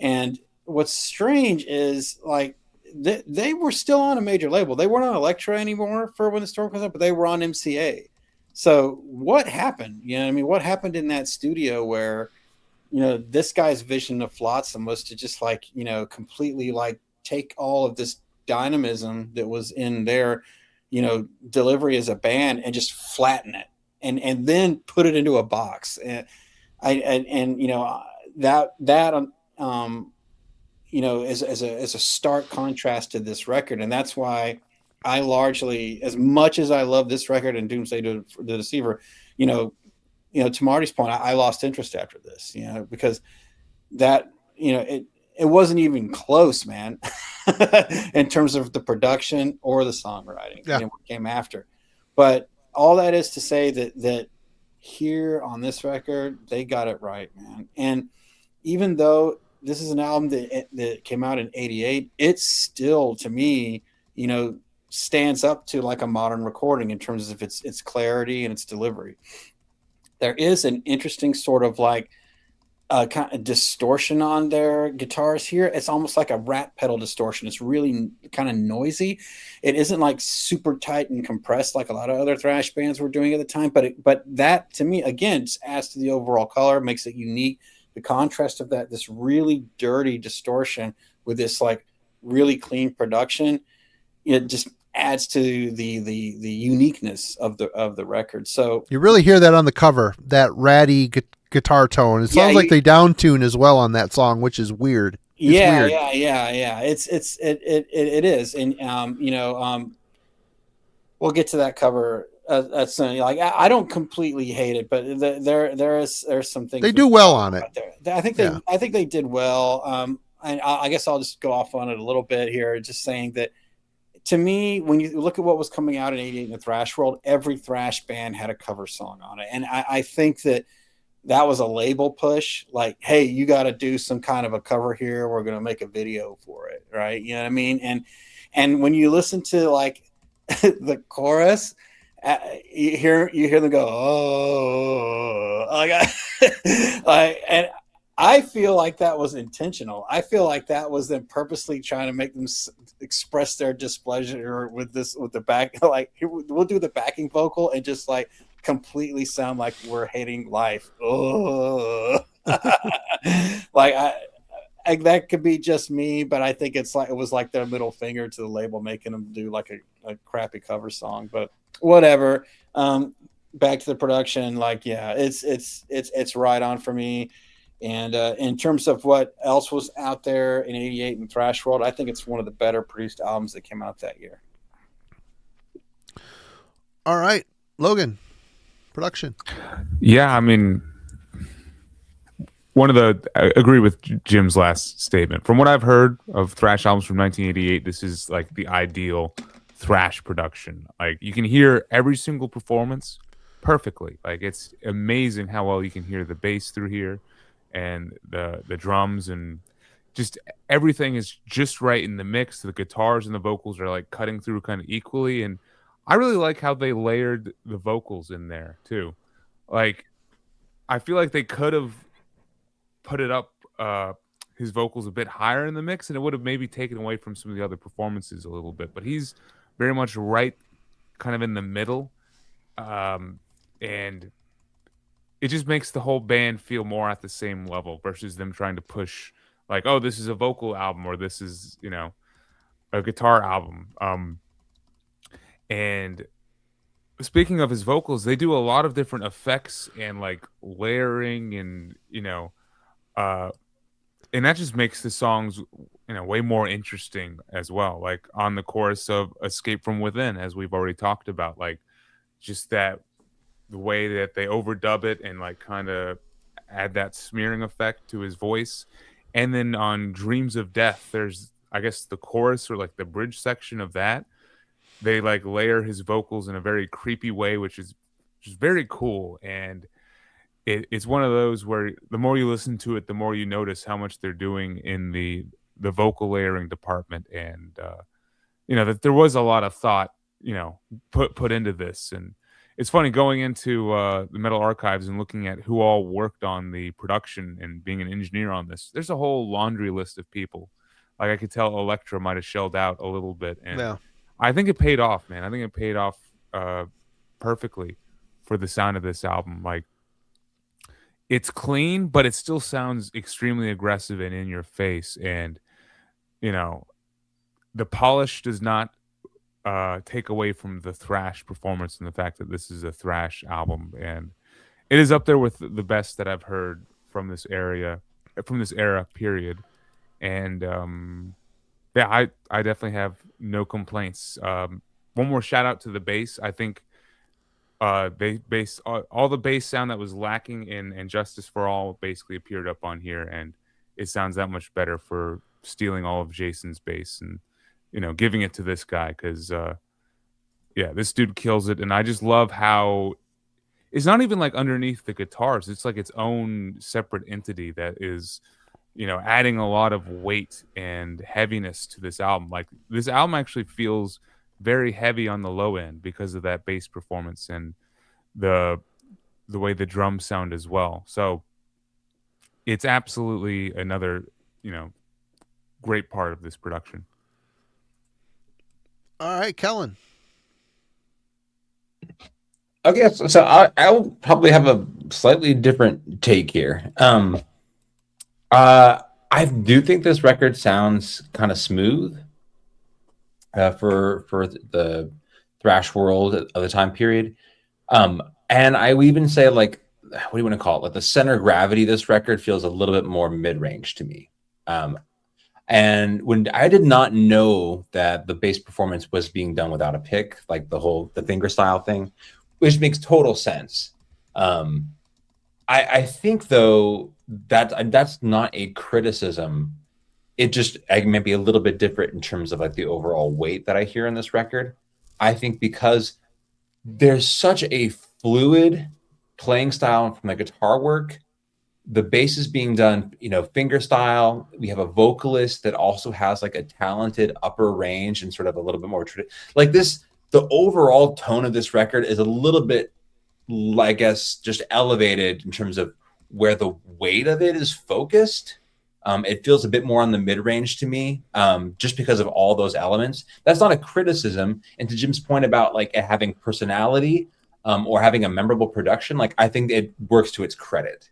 And what's strange is like they were still on a major label. They weren't on Elektra anymore for When the Storm Comes Up, but they were on MCA. So what happened? You know what I mean? What happened in that studio where, you know, this guy's vision of Flotsam was to just like, you know, completely like take all of this dynamism that was in their, you know, delivery as a band and just flatten it and then put it into a box. And you know, that you know, as a stark contrast to this record. And that's why I largely, as much as I love this record and Doomsday to the Deceiver, you know, to Marty's point, I lost interest after this, you know, because that, you know, it wasn't even close, man, in terms of the production or the songwriting. Yeah. You know, what came after. But all that is to say that here on this record, they got it right, man. And even though this is an album that came out in '88, it still, to me, you know, stands up to like a modern recording in terms of its clarity and its delivery. There is an interesting sort of like kind of distortion on their guitars here. It's almost like a rat pedal distortion. It's really kind of noisy. It isn't like super tight and compressed like a lot of other thrash bands were doing at the time. But that, to me, again, just adds to the overall color, makes it unique. The contrast of that, this really dirty distortion with this like really clean production, it just adds to the uniqueness of the record. So you really hear that on the cover, that ratty guitar tone. It sounds like they down tune as well on that song, which is weird. It's weird. Yeah. It is. And you know, we'll get to that cover soon. Like I don't completely hate it, but there's some things they do well on it. I think they did well. And I guess I'll just go off on it a little bit here, just saying that to me, when you look at what was coming out in '88 in the thrash world, every thrash band had a cover song on it. And I think that was a label push. Like, hey, you got to do some kind of a cover here. We're going to make a video for it. Right. You know what I mean? And when you listen to like the chorus, you hear them go, oh, and I feel like that was intentional. I feel like that was them purposely trying to make them express their displeasure with the back. Like, we'll do the backing vocal and just like completely sound like we're hating life. Oh, like that could be just me, but I think it was like their middle finger to the label, making them do like a crappy cover song. But whatever. Back to the production, like, yeah, it's right on for me. And in terms of what else was out there in '88 in thrash world, I think it's one of the better produced albums that came out that year. All right, Logan, production. Yeah, I mean, I agree with Jim's last statement. From what I've heard of thrash albums from 1988, this is like the ideal thrash production. Like, you can hear every single performance perfectly. Like, it's amazing how well you can hear the bass through here and the drums, and just everything is just right in the mix. The guitars and the vocals are like cutting through kind of equally, and I really like how they layered the vocals in there too. Like, I feel like they could have put it up his vocals a bit higher in the mix, and it would have maybe taken away from some of the other performances a little bit, but he's very much right kind of in the middle, and it just makes the whole band feel more at the same level versus them trying to push like, oh, this is a vocal album, or this is, you know, a guitar album. And speaking of his vocals, they do a lot of different effects and like layering, and, you know, and that just makes the songs, you know, way more interesting as well. Like on the chorus of Escape from Within, as we've already talked about, like just that, the way that they overdub it and like kind of add that smearing effect to his voice. And then on Dreams of Death, there's, I guess, the chorus or like the bridge section of that. They like layer his vocals in a very creepy way, which is just very cool. And it's one of those where the more you listen to it, the more you notice how much they're doing in the vocal layering department, and that there was a lot of thought put into this. And it's funny going into the Metal Archives and looking at who all worked on the production and being an engineer on this. There's a whole laundry list of people. Like I could tell Elektra might have shelled out a little bit, and Yeah. I think it paid off, man. I think it paid off perfectly for the sound of this album. Like, it's clean, but it still sounds extremely aggressive and in your face. And, the polish does not take away from the thrash performance and the fact that this is a thrash album. And it is up there with the best that I've heard from this era, period. And, yeah, I definitely have no complaints. One more shout out to the bass. I think all the bass sound that was lacking in Justice for All basically appeared up on here, and it sounds that much better for stealing all of Jason's bass and giving it to this guy, because this dude kills it. And I just love how it's not even like underneath the guitars, it's like its own separate entity that is adding a lot of weight and heaviness to this album. Like, this album actually feels very heavy on the low end because of that bass performance and the way the drums sound as well. So it's absolutely another great part of this production. All right, Kellen. Okay, so I'll probably have a slightly different take here. I do think this record sounds kind of smooth for the thrash world of the time period. And I would even say, like, what do you want to call it? Like, the center of gravity of this record feels a little bit more mid-range to me. And when I did not know that the bass performance was being done without a pick, like the finger style thing, which makes total sense. I think, though, that's not a criticism. It just may be a little bit different in terms of like the overall weight that I hear in this record. I think because there's such a fluid playing style from the guitar work, the bass is being done, finger style. We have a vocalist that also has like a talented upper range and sort of a little bit more like this. The overall tone of this record is a little bit, I guess, just elevated in terms of where the weight of it is focused. It feels a bit more on the mid-range to me, just because of all those elements. That's not a criticism. And to Jim's point about like it having personality or having a memorable production, like I think it works to its credit.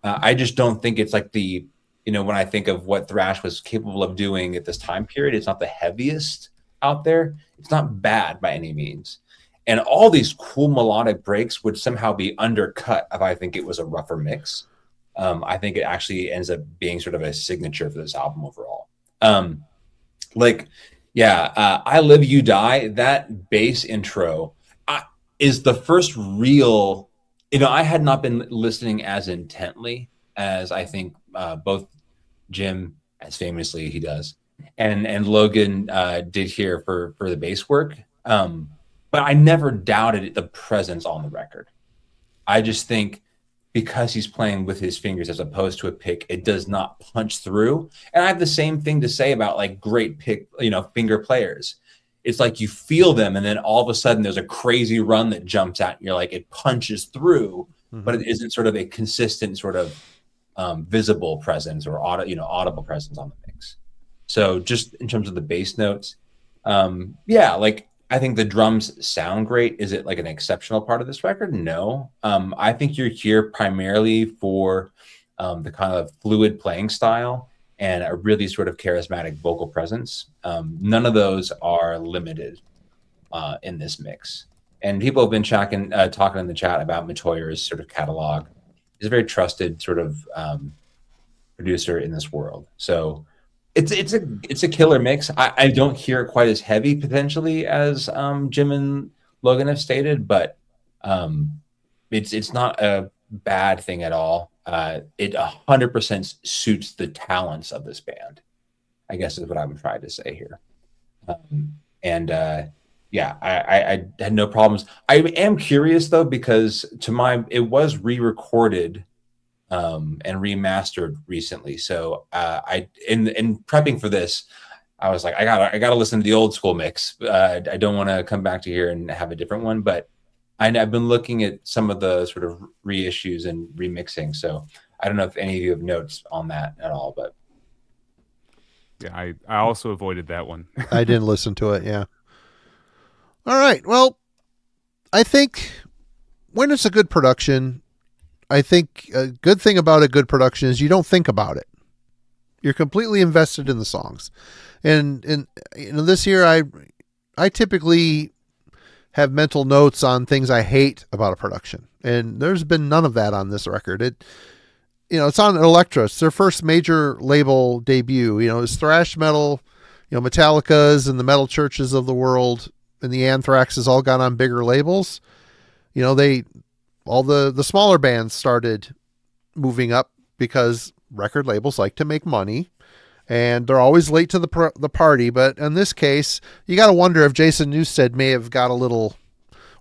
I just don't think it's like when I think of what thrash was capable of doing at this time period, it's not the heaviest out there. It's not bad by any means. And all these cool melodic breaks would somehow be undercut if I think it was a rougher mix. I think it actually ends up being sort of a signature for this album overall. I Live, You Die, that bass intro is the first real, I had not been listening as intently as I think both Jim, as famously he does, and Logan did here for the bass work. But I never doubted the presence on the record. I just think because he's playing with his fingers as opposed to a pick, it does not punch through. And I have the same thing to say about like great pick, finger players. It's like you feel them, and then all of a sudden there's a crazy run that jumps out, and you're like, it punches through, but it isn't sort of a consistent sort of visible presence or audible presence on the mix. So just in terms of the bass notes, I think the drums sound great. Is it like an exceptional part of this record? No. I think you're here primarily for the kind of fluid playing style and a really sort of charismatic vocal presence. None of those are limited in this mix. And people have been talking in the chat about Metoyer's sort of catalog. He's a very trusted sort of producer in this world. So it's a killer mix. I don't hear it quite as heavy potentially as Jim and Logan have stated, but it's not a bad thing at all. It 100% suits the talents of this band, I guess is what I'm trying to say here. yeah, I had no problems. I am curious though, because it was re-recorded and remastered recently. So I in prepping for this, I was like, I gotta listen to the old school mix. I don't want to come back to here and have a different one, but I've been looking at some of the sort of reissues and remixing. So I don't know if any of you have notes on that at all, but Yeah, I also avoided that one. I didn't listen to it. Yeah. All right. Well, I think when it's a good production, I think a good thing about a good production is you don't think about it. You're completely invested in the songs. And this year I typically have mental notes on things I hate about a production. And there's been none of that on this record. It's on Elektra. It's their first major label debut. It's thrash metal, Metallicas and the Metal Churches of the world and the Anthrax has all got on bigger labels. All the smaller bands started moving up because record labels like to make money and they're always late to the party. But in this case, you got to wonder if Jason Newstead may have got a little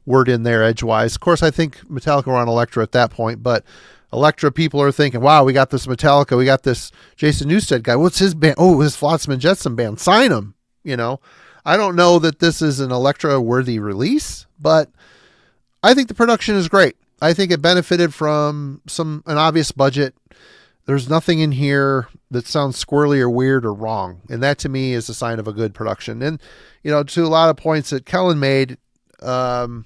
word in there edgewise. Of course, I think Metallica were on Elektra at that point, but Elektra people are thinking, wow, we got this Metallica. We got this Jason Newstead guy. What's his band? Oh, his Flotsam and Jetsam band. Sign him. I don't know that this is an Elektra worthy release, but I think the production is great. I think it benefited from an obvious budget. There's nothing in here that sounds squirrely or weird or wrong. And that to me is a sign of a good production. And, to a lot of points that Kellen made, I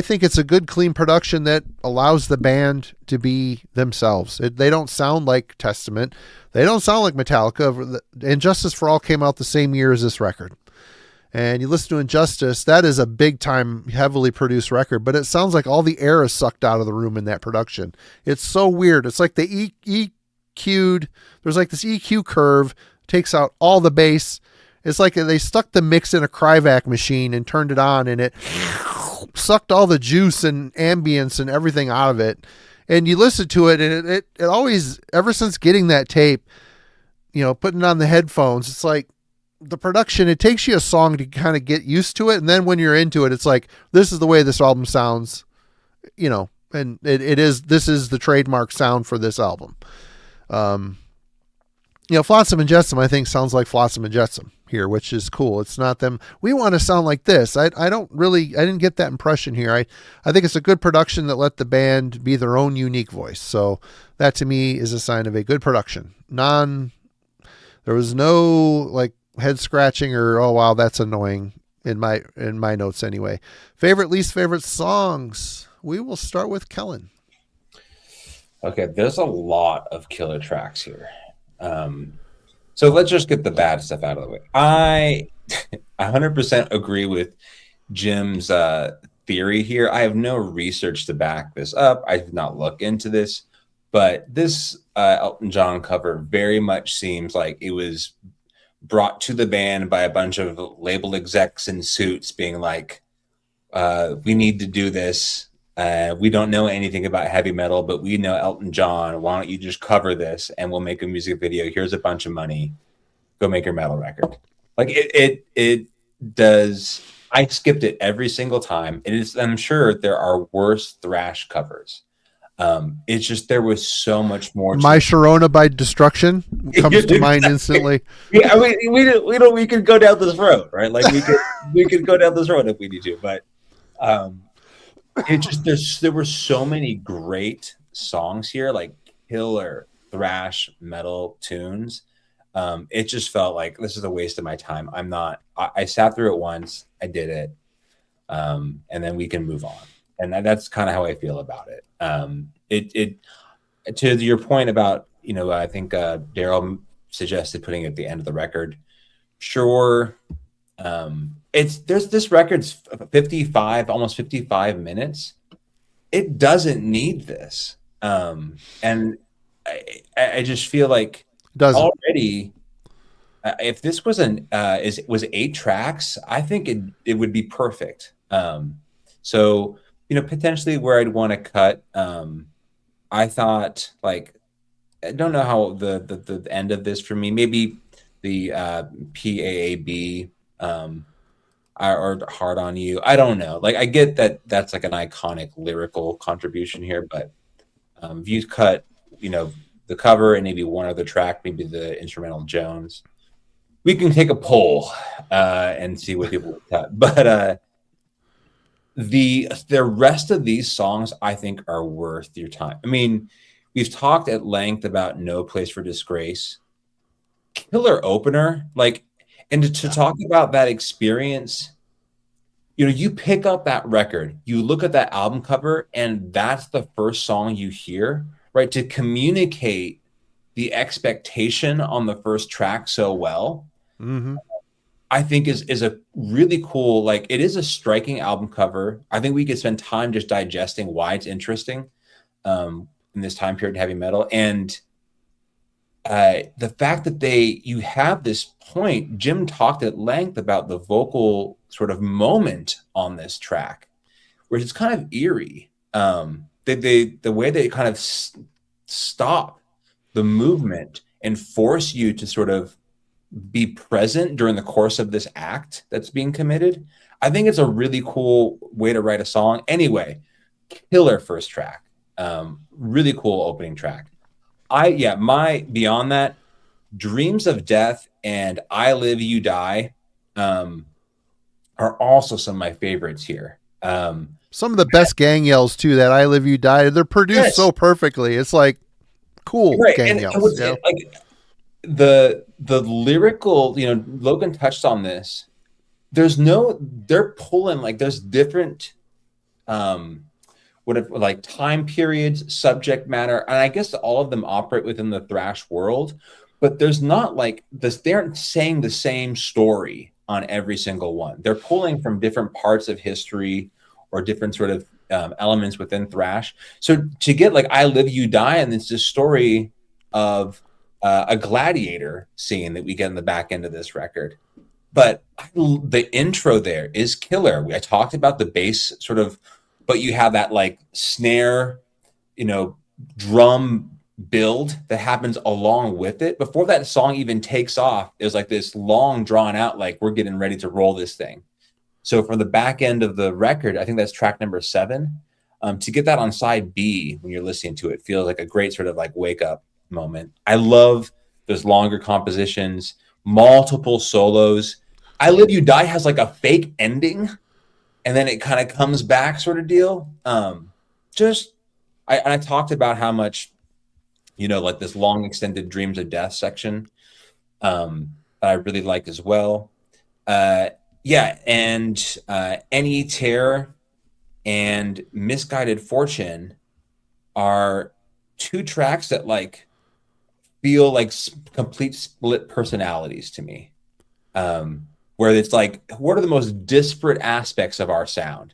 think it's a good, clean production that allows the band to be themselves. They don't sound like Testament. They don't sound like Metallica. And Justice for All came out the same year as this record. And you listen to Injustice, that is a big time, heavily produced record, but it sounds like all the air is sucked out of the room in that production. It's so weird. It's like they EQ'd, there's like this EQ curve, takes out all the bass. It's like they stuck the mix in a Cryovac machine and turned it on and it sucked all the juice and ambience and everything out of it. And you listen to it and it always, ever since getting that tape, putting it on the headphones, it's like, the production, it takes you a song to kind of get used to it. And then when you're into it, it's like, this is the way this album sounds, and this is the trademark sound for this album. Flotsam and Jetsam, I think sounds like Flotsam and Jetsam here, which is cool. It's not them. We want to sound like this. I didn't get that impression here. I think it's a good production that let the band be their own unique voice. So that to me is a sign of a good production. There was no like head scratching or, oh wow, that's annoying in my notes anyway. Favorite, least favorite songs. We will start with Kellen. Okay, there's a lot of killer tracks here. So let's just get the bad stuff out of the way. I 100% agree with Jim's theory here. I have no research to back this up. I did not look into this, but this Elton John cover very much seems like it was brought to the band by a bunch of label execs in suits being like, we need to do this. We don't know anything about heavy metal, but we know Elton John. Why don't you just cover this and we'll make a music video? Here's a bunch of money. Go make your metal record. Like it does. I skipped it every single time. I'm sure there are worse thrash covers. It's just there was so much more. My Sharona by Destruction comes to mind instantly. Yeah, I mean, we could go down this road, right? Like we could go down this road if we need to, but it just there were so many great songs here, like killer thrash metal tunes. It just felt like this is a waste of my time. I sat through it once, I did it, and then we can move on. And that's kind of how I feel about it. It to your point about, I think Daryl suggested putting it at the end of the record. Sure. This record's 55, almost 55 minutes. It doesn't need this. And I just feel like already, if this was was 8 tracks, I think it would be perfect. So, potentially where I'd want to cut, I thought, like, I don't know how the end of this for me, maybe the PAAB or Hard on You. I don't know. Like, I get that that's like an iconic lyrical contribution here, but if you cut, the cover and maybe one other track, maybe the instrumental Jones, we can take a poll and see what people would cut. But the rest of these songs, I think, are worth your time. I mean, we've talked at length about No Place for Disgrace. Killer opener, and to talk about that experience, you pick up that record, you look at that album cover, and that's the first song you hear, right? To communicate the expectation on the first track so well, I think is a really cool, it is a striking album cover. I think we could spend time just digesting why it's interesting in this time period in heavy metal. And the fact that you have this point, Jim talked at length about the vocal sort of moment on this track, where it's kind of eerie. The way they kind of stop the movement and force you to sort of be present during the course of this act that's being committed. I think it's a really cool way to write a song. Anyway, killer first track. Really cool opening track. Beyond that, Dreams of Death and I Live You Die are also some of my favorites here. Some of the best gang yells too, that I Live You Die, they're produced so perfectly. It's like cool gang yells. The lyrical, Logan touched on this. They're pulling, there's different time periods, subject matter, and I guess all of them operate within the thrash world, but there's not this, they aren't saying the same story on every single one. They're pulling from different parts of history or different sort of elements within thrash. So to get I Live You Die, and it's this story of a gladiator scene that we get in the back end of this record. But the intro there is killer. I talked about the bass sort of, but you have that snare, drum build that happens along with it. Before that song even takes off, it was this long drawn out, we're getting ready to roll this thing. So for the back end of the record, I think that's track number 7. To get that on side B when you're listening to it feels like a great sort of wake up moment. I love those longer compositions, multiple solos. I Live You Die has a fake ending, and then it kind of comes back sort of deal. I talked about how much, this long extended Dreams of Death section I really liked as well. And Any Terror and Misguided Fortune are 2 tracks that feel like complete split personalities to me, where it's what are the most disparate aspects of our sound?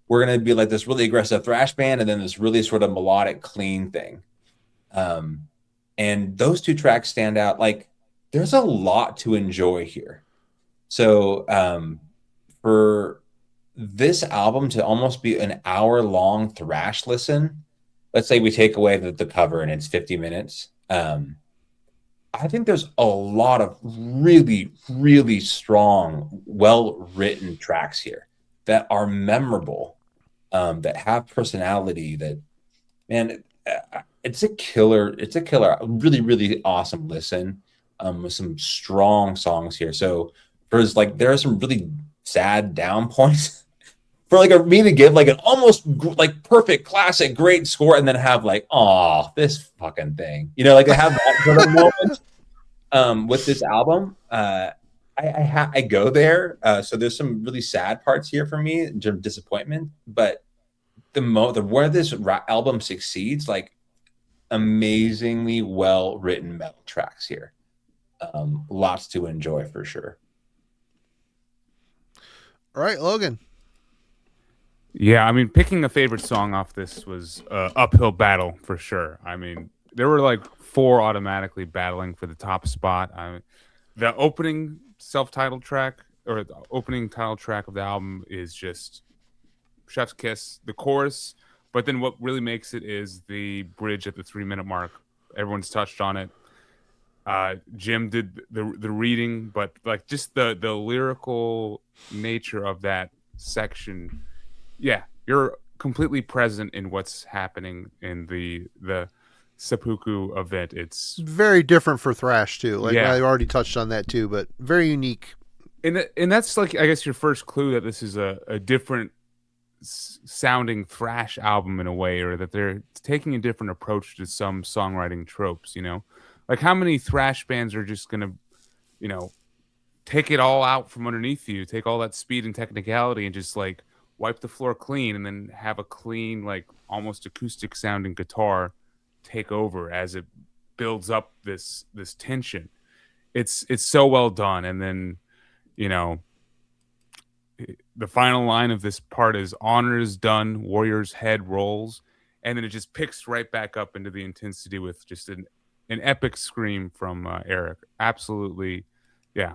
We're going to be this really aggressive thrash band, and then this really sort of melodic, clean thing. And those 2 tracks stand out. There's a lot to enjoy here. So for this album to almost be an hour-long thrash listen, let's say we take away the cover and it's 50 minutes. I think there's a lot of really, really strong, well-written tracks here that are memorable, that have personality. That, man, it's a killer. It's a really, really awesome listen with some strong songs here. So there's there are some really sad down points. For me to give an almost perfect classic great score and then have this fucking thing, to have that sort of moment with this album, I go there. So there's some really sad parts here for me in terms of disappointment, but where this album succeeds, amazingly well written metal tracks here, lots to enjoy for sure. All right, Logan. Yeah, I mean, picking a favorite song off this was uphill battle for sure. I mean, there were 4 automatically battling for the top spot. The opening self-titled track, or the opening title track of the album, is just chef's kiss. The chorus, but then what really makes it is the bridge at the 3-minute mark. Everyone's touched on it. Jim did the reading, but like just the lyrical nature of that section. Yeah, you're completely present in what's happening in the seppuku event. It's very different for thrash too. Like Yeah. I already touched on that too, but very unique. and that's like, I guess, your first clue that this is a different sounding thrash album in a way, or that they're taking a different approach to some songwriting tropes. Like how many thrash bands are just gonna, take it all out from underneath you, take all that speed and technicality and just like wipe the floor clean, and then have a clean, like almost acoustic sounding guitar take over as it builds up this tension. It's so well done. And then, the final line of this part is honor is done, warrior's head rolls, and then it just picks right back up into the intensity with just an epic scream from Eric. Absolutely, yeah.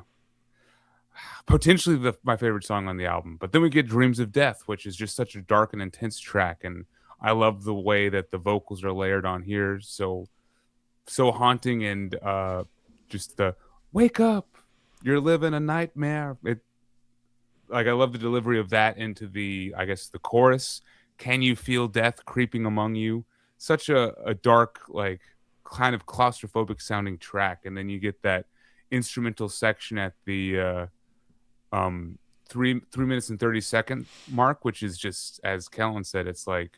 Potentially my favorite song on the album. But then we get Dreams of Death, which is just such a dark and intense track, and I love the way that the vocals are layered on here. So haunting, and just the wake up, you're living a nightmare. I love the delivery of that into the, I guess, the chorus. Can you feel death creeping among you? Such a dark, like kind of claustrophobic sounding track. And then you get that instrumental section at the 3 minutes and 30 second mark, which is just, as Kellen said, it's like,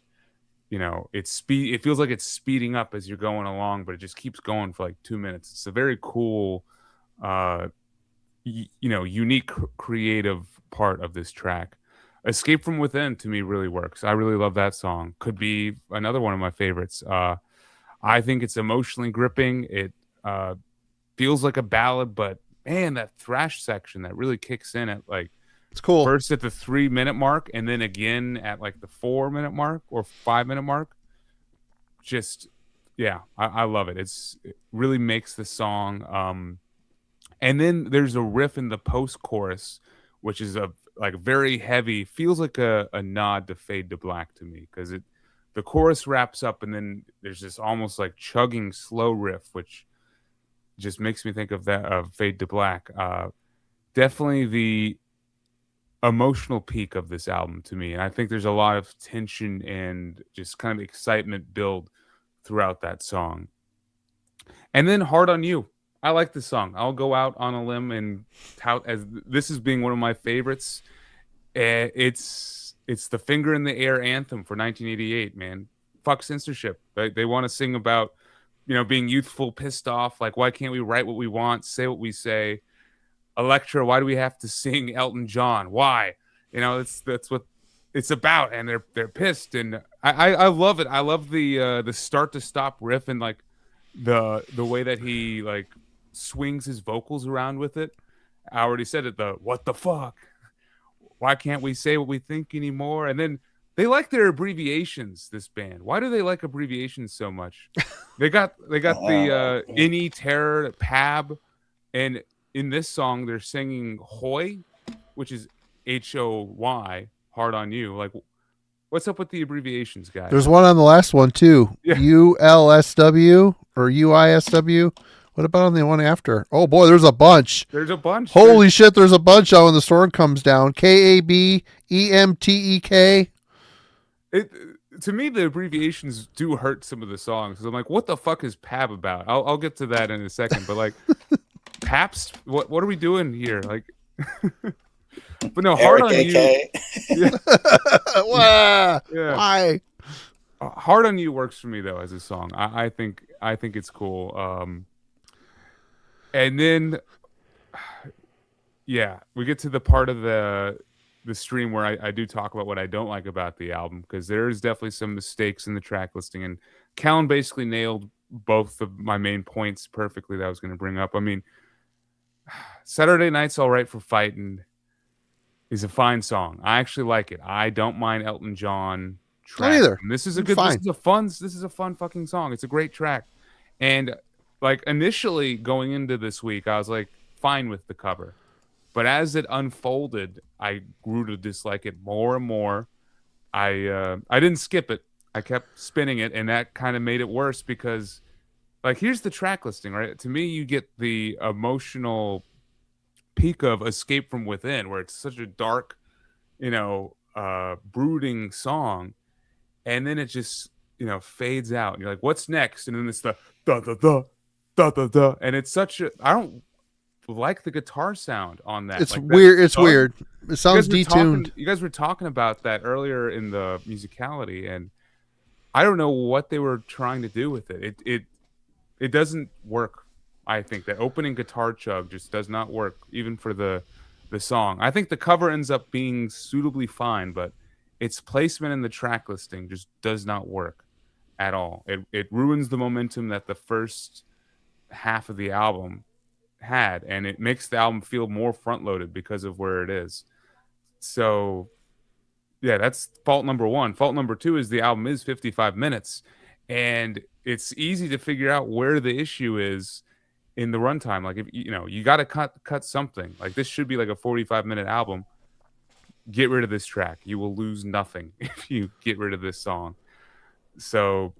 it feels like it's speeding up as you're going along, but it just keeps going for like 2 minutes. It's a very cool, unique, creative part of this track. Escape from Within to me really works. I really love that song. Could be another one of my favorites. I think it's emotionally gripping. It feels like a ballad, but man, that thrash section that really kicks in at like, it's cool. First at the 3 minute mark, and then again at like the 4 minute mark or 5 minute mark. Just, yeah, I love it. It really makes the song. And then there's a riff in the post chorus, which is like very heavy, feels like a nod to Fade to Black to me, because the chorus wraps up and then there's this almost like chugging slow riff, which just makes me think of that, of Fade to Black. Definitely the emotional peak of this album to me, and I think there's a lot of tension and just kind of excitement build throughout that song. And then Hard on You, I like this song. I'll go out on a limb and tout as this as being one of my favorites. It's the Finger in the Air anthem for 1988, man. Fuck censorship. They want to sing about, being youthful, pissed off, like, why can't we write what we want, say what we say? Electra, why do we have to sing Elton John? Why? That's what it's about, and they're pissed, and I love it. I love the start to stop riff, and like the way that he like swings his vocals around with it. I already said it. The what the fuck? Why can't we say what we think anymore? And then they like their abbreviations. This band. Why do they like abbreviations so much? They got the Any Terror Pab, and in this song, they're singing Hoy, which is HOY, Hard on You. Like, what's up with the abbreviations, guys? There's one on the last one, too. Yeah. ULSW or UISW. What about on the one after? Oh, boy, there's a bunch. There's a bunch. Holy shit, there's a bunch out when the storm comes down. KABEMTEK. To me, the abbreviations do hurt some of the songs. I'm like, what the fuck is PAB about? I'll get to that in a second, but like... Pabst, what are we doing here? Like, but no, Hard on You. Yeah. Why? Hard on You works for me though as a song. I think it's cool. And then, yeah, we get to the part of the stream where I do talk about what I don't like about the album, because there's definitely some mistakes in the track listing, and Callan basically nailed both of my main points perfectly that I was going to bring up. I mean, Saturday Night's All Right for Fighting is a fine song. I actually like it. I don't mind Elton John track. Not either. This is a fun fucking song. It's a great track. And like initially going into this week, I was like fine with the cover. But as it unfolded, I grew to dislike it more and more. I didn't skip it. I kept spinning it, and that kind of made it worse, because like here's the track listing, right? To me, you get the emotional peak of Escape from Within, where it's such a dark, brooding song, and then it just fades out, and you're like, what's next? And then it's the da da da da da da, and it's such a, I don't like the guitar sound on that. It's like weird. that It's weird. It sounds detuned. You guys were talking about that earlier in the musicality, and I don't know what they were trying to do with it. It doesn't work. I think that opening guitar chug just does not work, even for the song. I think the cover ends up being suitably fine, but its placement in the track listing just does not work at all. It ruins the momentum that the first half of the album had, and it makes the album feel more front loaded because of where it is. So yeah, that's fault number one. Fault number two is the album is 55 minutes, and it's easy to figure out where the issue is in the runtime. Like, if you got to cut something. Like, this should be like a 45-minute album. Get rid of this track. You will lose nothing if you get rid of this song. So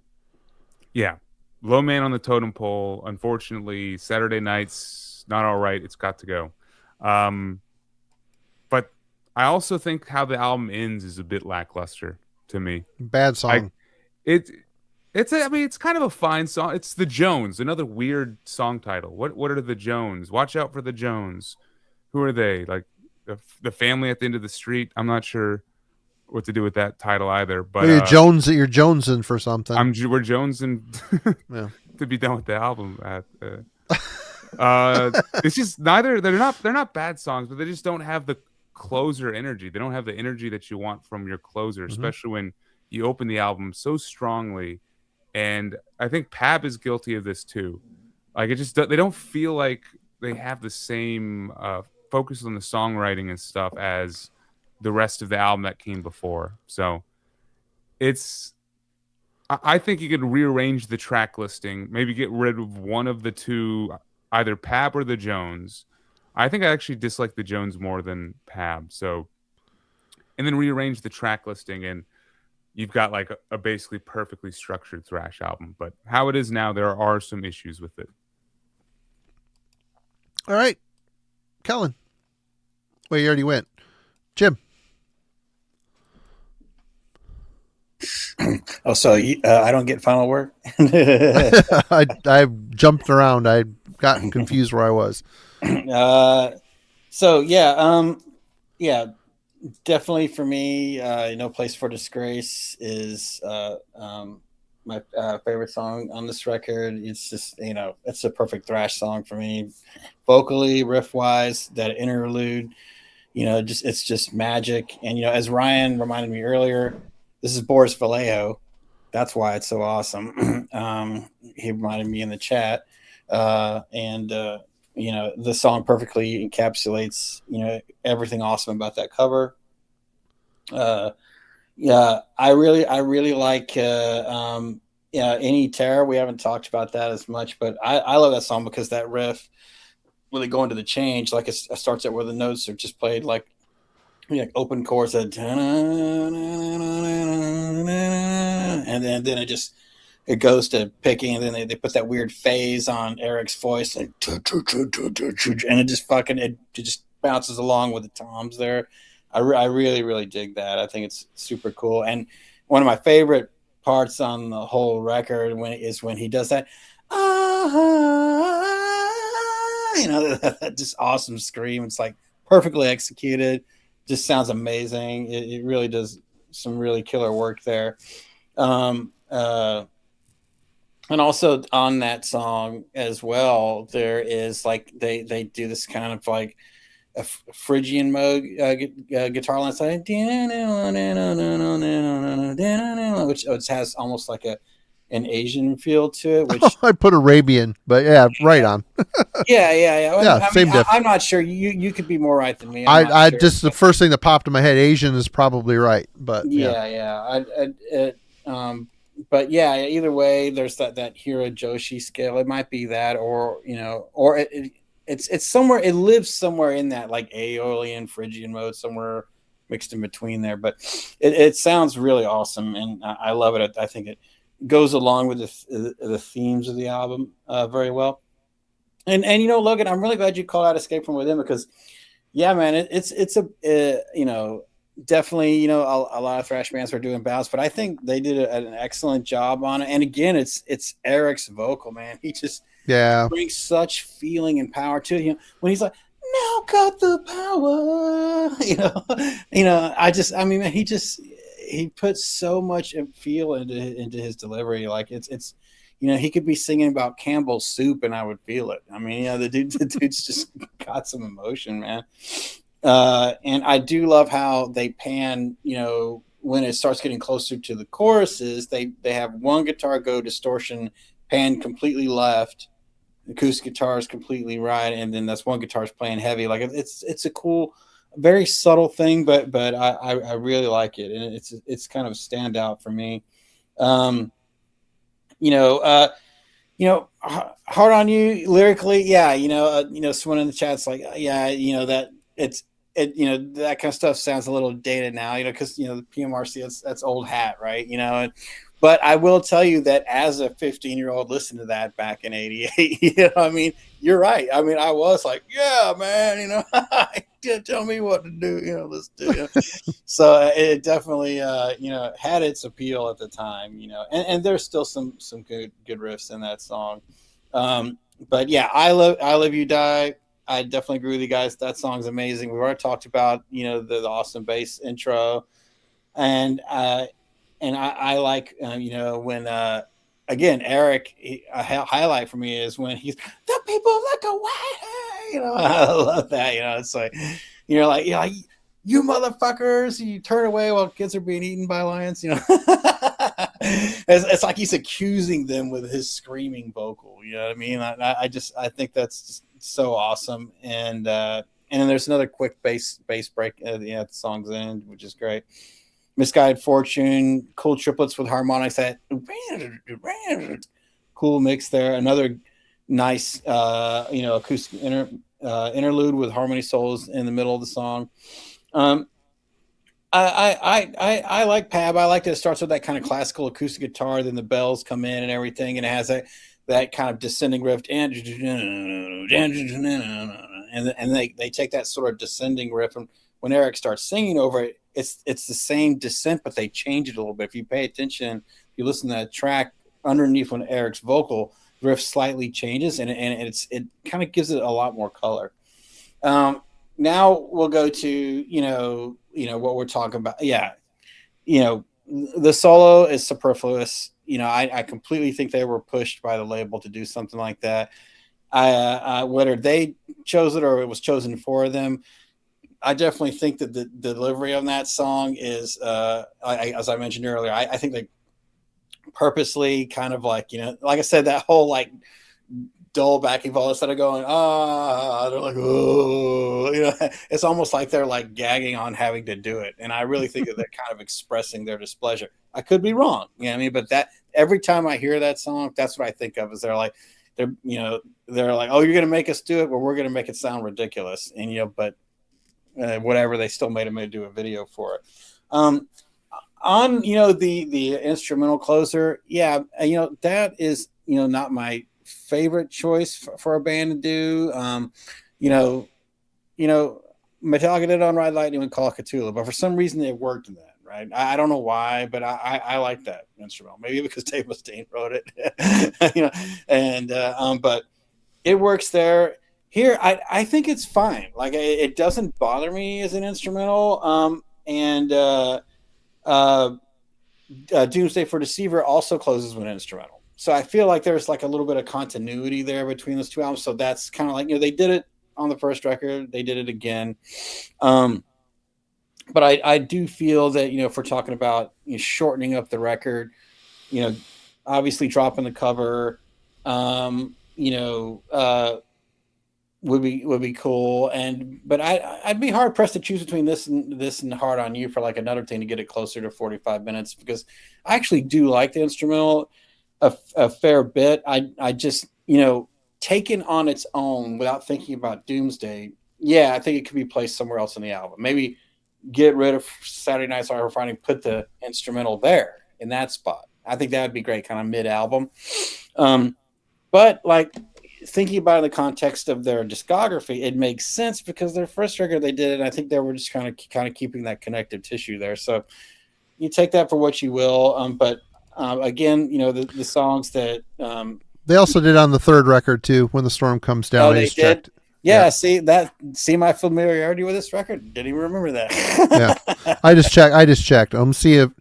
yeah, low man on the totem pole. Unfortunately, Saturday Night's not all right. It's got to go. But I also think how the album ends is a bit lackluster to me. Bad song. It's kind of a fine song. It's the Jones, another weird song title. What are the Jones? Watch out for the Jones. Who are they? Like the family at the end of the street? I'm not sure what to do with that title either. But you're jonesing for something. We're jonesing yeah. to be done with the album. It's just they're not bad songs, but they just don't have the closer energy. They don't have the energy that you want from your closer, especially when you open the album so strongly. And I think Pab is guilty of this too. Like, they don't feel like they have the same focus on the songwriting and stuff as the rest of the album that came before. So I think you could rearrange the track listing, maybe get rid of one of the two, either Pab or the Jones. I think I actually dislike the Jones more than Pab. So, and then rearrange the track listing, and you've got like a basically perfectly structured thrash album. But how it is now, there are some issues with it. All right, Kellen. Wait, you already went. Jim. Oh, so I don't get final word? I jumped around. I got confused where I was. So yeah, definitely for me, No Place for Disgrace is my favorite song on this record. It's just, it's a perfect thrash song for me, vocally, riff wise. That interlude, it's just magic. And as Ryan reminded me earlier, this is Boris Vallejo. That's why it's so awesome. He reminded me in the chat, and the song perfectly encapsulates everything awesome about that cover. Yeah, I really like Any Terror. We haven't talked about that as much, but I love that song because that riff really going to the change, like it starts out where the notes are just played like open chords, and then it goes to picking, and then they put that weird phase on Eric's voice, and it just bounces along with the toms there. I really dig that. I think it's super cool. And one of my favorite parts on the whole record when he does that, that just awesome scream. It's like perfectly executed. Just sounds amazing. It really does some really killer work there. And also on that song as well, there is like they do this kind of like a Phrygian mode guitar line side, which has almost like an Asian feel to it. Which I put Arabian, but yeah, right on. Yeah. Same diff. I'm not sure. You could be more right than me. I sure. just the first thing that popped in my head, Asian is probably right, but but yeah, either way, there's that Hirajoshi scale. It might be that, or it's somewhere. It lives somewhere in that like Aeolian Phrygian mode, somewhere mixed in between there. But it sounds really awesome, and I love it. I think it goes along with the themes of the album very well. And Logan, I'm really glad you called out Escape from Within, because yeah, man, it's a definitely, a lot of thrash bands are doing bounce, but I think they did an excellent job on it. And again, it's Eric's vocal, man. He just brings such feeling and power to it. When he's like, "Now got the power," man, he puts so much feel into his delivery. Like it's he could be singing about Campbell's soup and I would feel it. I mean, the dude's just got some emotion, man. And I do love how they pan, when it starts getting closer to the choruses, they have one guitar go distortion, pan completely left, acoustic guitar is completely right, and then that's one guitar's playing heavy. Like it's a cool, very subtle thing, but I really like it, and it's kind of a standout for me. Hard on You lyrically, yeah, someone in the chat's like, yeah, that that kind of stuff sounds a little dated now, because the PMRC, that's old hat, right? But I will tell you that as a 15-year-old listening to that back in '88, I mean, you're right. I mean, I was like, yeah, man, tell me what to do, let's do it. So it definitely, had its appeal at the time, and there's still some good riffs in that song. But yeah, I Love You Die. I definitely agree with you guys. That song's amazing. We've already talked about, the awesome bass intro, and I like, when, again, Eric, a highlight for me is when he's, "The people look away." I love that. It's like, like, "You motherfuckers," you turn away while kids are being eaten by lions. It's like he's accusing them with his screaming vocal. You know what I mean? I think that's just so awesome. And then there's another quick bass break at the song's end, which is great. Misguided Fortune, cool triplets with harmonics. That cool mix there. Another nice, acoustic interlude with harmony solos in the middle of the song. I like Pab. I like that it starts with that kind of classical acoustic guitar, then the bells come in and everything, and it has that kind of descending riff, and they take that sort of descending riff, and when Eric starts singing over it, it's the same descent, but they change it a little bit. If you pay attention, you listen to that track underneath when Eric's vocal riff slightly changes, and it kind of gives it a lot more color. Now we'll go to what we're talking about. Yeah, the solo is superfluous. I completely think they were pushed by the label to do something like that. Whether they chose it or it was chosen for them, I definitely think that the delivery on that song is, as I mentioned earlier, I think they purposely kind of like, like I said, that whole like dull backing vocal instead of going, they're like, oh, it's almost like they're like gagging on having to do it. And I really think that they're kind of expressing their displeasure. I could be wrong, but that every time I hear that song, that's what I think of, is they're like, oh, you're going to make us do it, but we're going to make it sound ridiculous. And, but whatever, they still made him do a video for it. On, the instrumental closer. Yeah. That is, not my favorite choice for a band to do. Metallica did it on Ride Lightning and Call of Cthulhu, but for some reason it worked in that. Right. I don't know why, but I like that instrumental. Maybe because Dave Mustaine wrote it, but it works there. Here, I think it's fine. Like, it doesn't bother me as an instrumental. Doomsday for Deceiver also closes with an instrumental. So I feel like there's like a little bit of continuity there between those two albums. So that's kind of like, they did it on the first record. They did it again. But I do feel that, if we're talking about shortening up the record, obviously dropping the cover, would be cool. But I'd be hard pressed to choose between this and Hard on You for like another thing to get it closer to 45 minutes, because I actually do like the instrumental a fair bit. I just, taken on its own without thinking about Doomsday. Yeah, I think it could be placed somewhere else in the album. Maybe get rid of Saturday Night Sorrow for Finding, put the instrumental there in that spot. I think that would be great, kind of mid-album. But like thinking about it in the context of their discography, it makes sense because their first record they did, and I think they were just kind of keeping that connective tissue there. So you take that for what you will. But again, the songs that they also did on the third record too, When the Storm Comes Down. Oh, they did. Checked. Yeah, see my familiarity with this record. Didn't even remember that. Yeah, I just checked. See if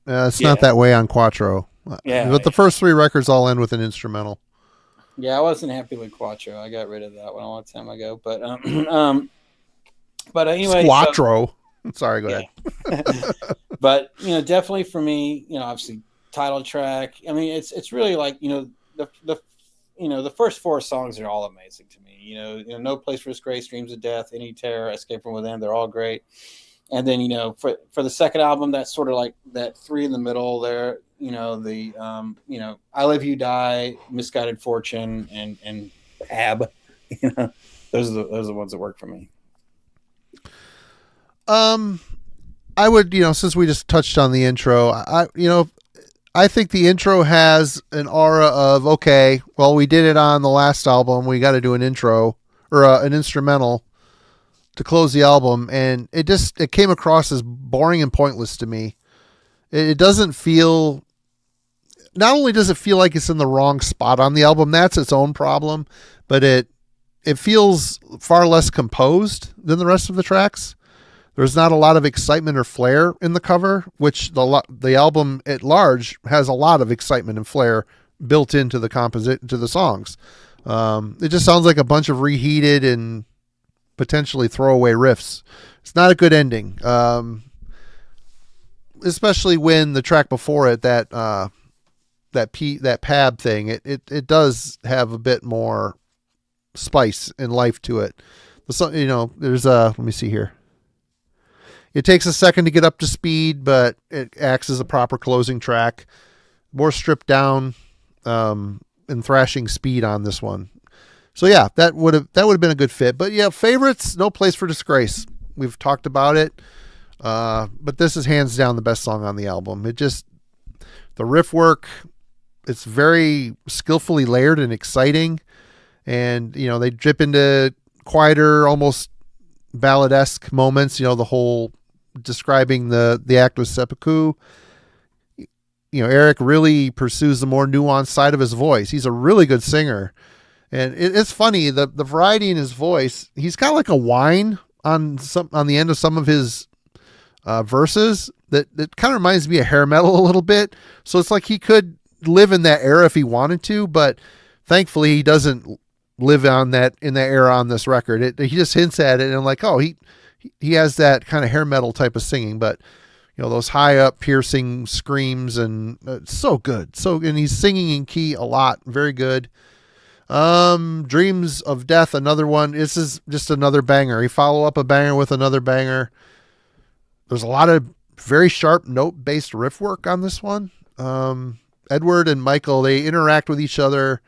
it's not that way on Quattro. Yeah, but the first three records all end with an instrumental. Yeah, I wasn't happy with Quattro. I got rid of that one a long time ago. But anyway, Quattro. Sorry, go ahead. But definitely for me, obviously title track. I mean, it's really like the first four songs are all amazing to me. No Place for Disgrace, Dreams of Death, Any Terror, Escape from Within. They're all great. And then for the second album, that's sort of like that three in the middle there. I Live You Die, Misguided Fortune, and Ab. Those are the ones that work for me. I would, since we just touched on the intro, I think the intro has an aura of, okay, well, we did it on the last album. We got to do an intro or an instrumental to close the album. And it came across as boring and pointless to me. It doesn't feel, not only does it feel like it's in the wrong spot on the album, that's its own problem, but it feels far less composed than the rest of the tracks. There's not a lot of excitement or flair in the cover, which the album at large has a lot of excitement and flair built into the songs. It just sounds like a bunch of reheated and potentially throwaway riffs. It's not a good ending, especially when the track before it, that pab thing, it does have a bit more spice and life to it. There's let me see here. It takes a second to get up to speed, but it acts as a proper closing track. More stripped down and thrashing speed on this one. So yeah, that would have been a good fit. But yeah, favorites, No Place for Disgrace. We've talked about it, but this is hands down the best song on the album. The riff work, it's very skillfully layered and exciting, and they dip into quieter, almost ballad-esque moments. The whole describing the act with seppuku. Eric really pursues the more nuanced side of his voice. He's a really good singer, and it's funny the variety in his voice. He's got like a whine on the end of some of his verses that kind of reminds me of hair metal a little bit. So it's like he could live in that era if he wanted to, but thankfully he doesn't live in that era on this record. He just hints at it, and I'm like, oh, he has that kind of hair metal type of singing, but those high up piercing screams, and so good. And he's singing in key a lot. Very good. Dreams of Death, another one. This is just another banger. He follow up a banger with another banger. There's a lot of very sharp note based riff work on this one. Edward and Michael, they interact with each other.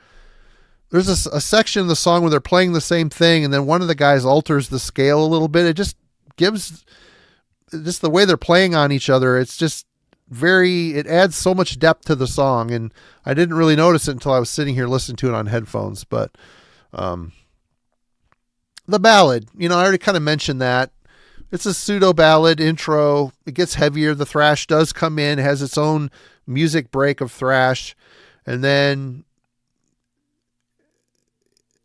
There's a section of the song where they're playing the same thing, and then one of the guys alters the scale a little bit. It just gives just the way they're playing on each other. It's just it adds so much depth to the song, and I didn't really notice it until I was sitting here listening to it on headphones. But the ballad, I already kind of mentioned that. It's a pseudo ballad intro. It gets heavier. The thrash does come in, it has its own music break of thrash, and then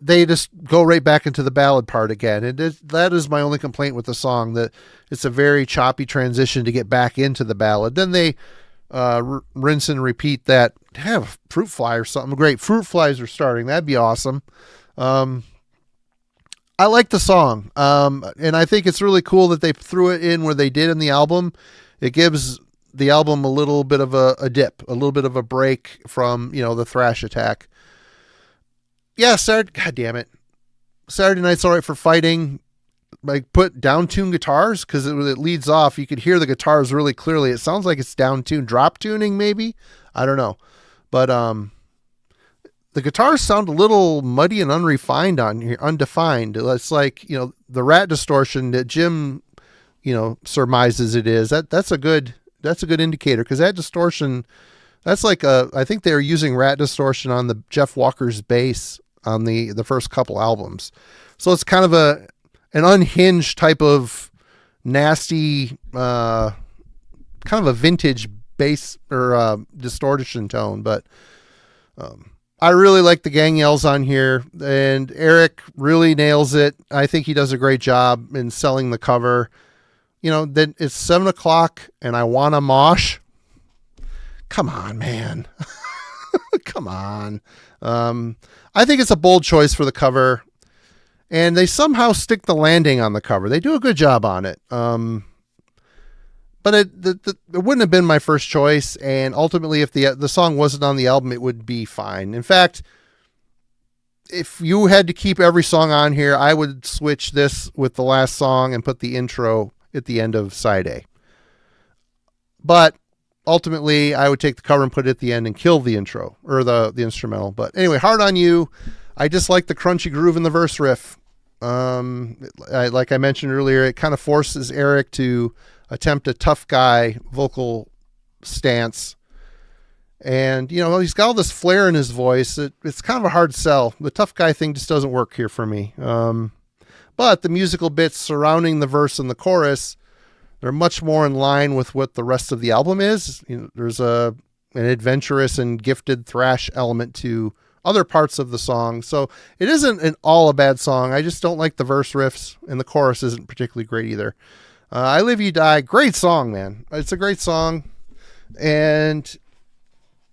they just go right back into the ballad part again. And that is my only complaint with the song, that it's a very choppy transition to get back into the ballad. Then they rinse and repeat that. Have fruit fly or something. Great. Fruit flies are starting. That'd be awesome. I like the song. And I think it's really cool that they threw it in where they did in the album. It gives the album a little bit of a dip, a little bit of a break from, the thrash attack. Yeah, God damn it. Saturday Night's All Right for Fighting. Like, put down-tuned guitars, because it leads off. You could hear the guitars really clearly. It sounds like it's down-tuned. Drop tuning, maybe? I don't know. But the guitars sound a little muddy and unrefined on here, undefined. It's like, the rat distortion that Jim, surmises it is. That's a good indicator, because that distortion, That's like I think they were using rat distortion on the Jeff Walker's bass on the first couple albums. So it's kind of an unhinged type of nasty, kind of a vintage bass or distortion tone. But I really like the gang yells on here, and Eric really nails it. I think he does a great job in selling the cover. You know, then it's 7:00 and I want to mosh. Come on, man. Come on. I think it's a bold choice for the cover, and they somehow stick the landing on the cover. They do a good job on it. But it wouldn't have been my first choice, and ultimately, if the song wasn't on the album, it would be fine. In fact, if you had to keep every song on here, I would switch this with the last song and put the intro at the end of side A. But ultimately, I would take the cover and put it at the end and kill the intro or the instrumental. But anyway, Hard on You. I just like the crunchy groove in the verse riff. Like I mentioned earlier, it kind of forces Eric to attempt a tough guy vocal stance. And, you know, he's got all this flair in his voice. It's kind of a hard sell. The tough guy thing just doesn't work here for me. But the musical bits surrounding the verse and the chorus, they're much more in line with what the rest of the album is. You know, there's an adventurous and gifted thrash element to other parts of the song. So it isn't all a bad song. I just don't like the verse riffs, and the chorus isn't particularly great either. I Live You Die, great song, man. It's a great song, and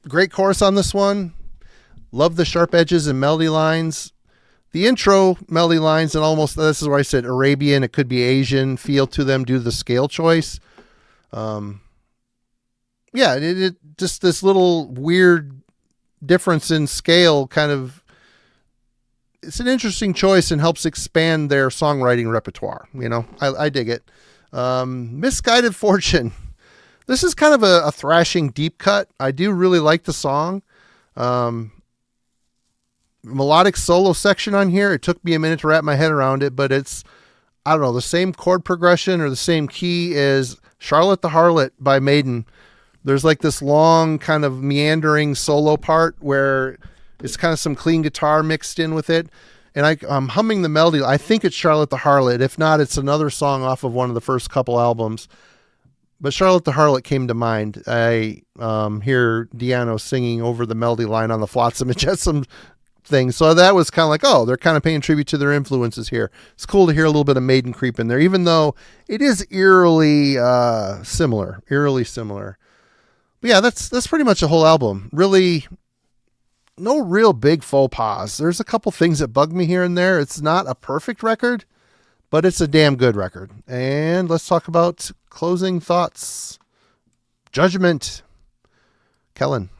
great chorus on this one. Love the sharp edges and melody lines. The intro melody lines and almost, this is where I said Arabian, it could be Asian feel to them due to the scale choice. It just this little weird difference in scale kind of, it's an interesting choice and helps expand their songwriting repertoire. You know, I dig it. Misguided Fortune. This is kind of a thrashing deep cut. I do really like the song. Melodic solo section on here. It took me a minute to wrap my head around it, but it's, I don't know, the same chord progression or the same key as Charlotte the Harlot by Maiden. There's like this long kind of meandering solo part where it's kind of some clean guitar mixed in with it. And I'm humming the melody. I think it's Charlotte the Harlot. If not, it's another song off of one of the first couple albums. But Charlotte the Harlot came to mind. I hear Diano singing over the melody line on the Flotsam and Jetsam thing. So that was kind of like, oh, they're kind of paying tribute to their influences here. It's cool to hear a little bit of Maiden creep in there, even though it is eerily similar. But yeah, that's pretty much the whole album. Really, no real big faux pas. There's a couple things that bug me here and there. It's not a perfect record, but it's a damn good record. And let's talk about closing thoughts. Judgment. Kellen.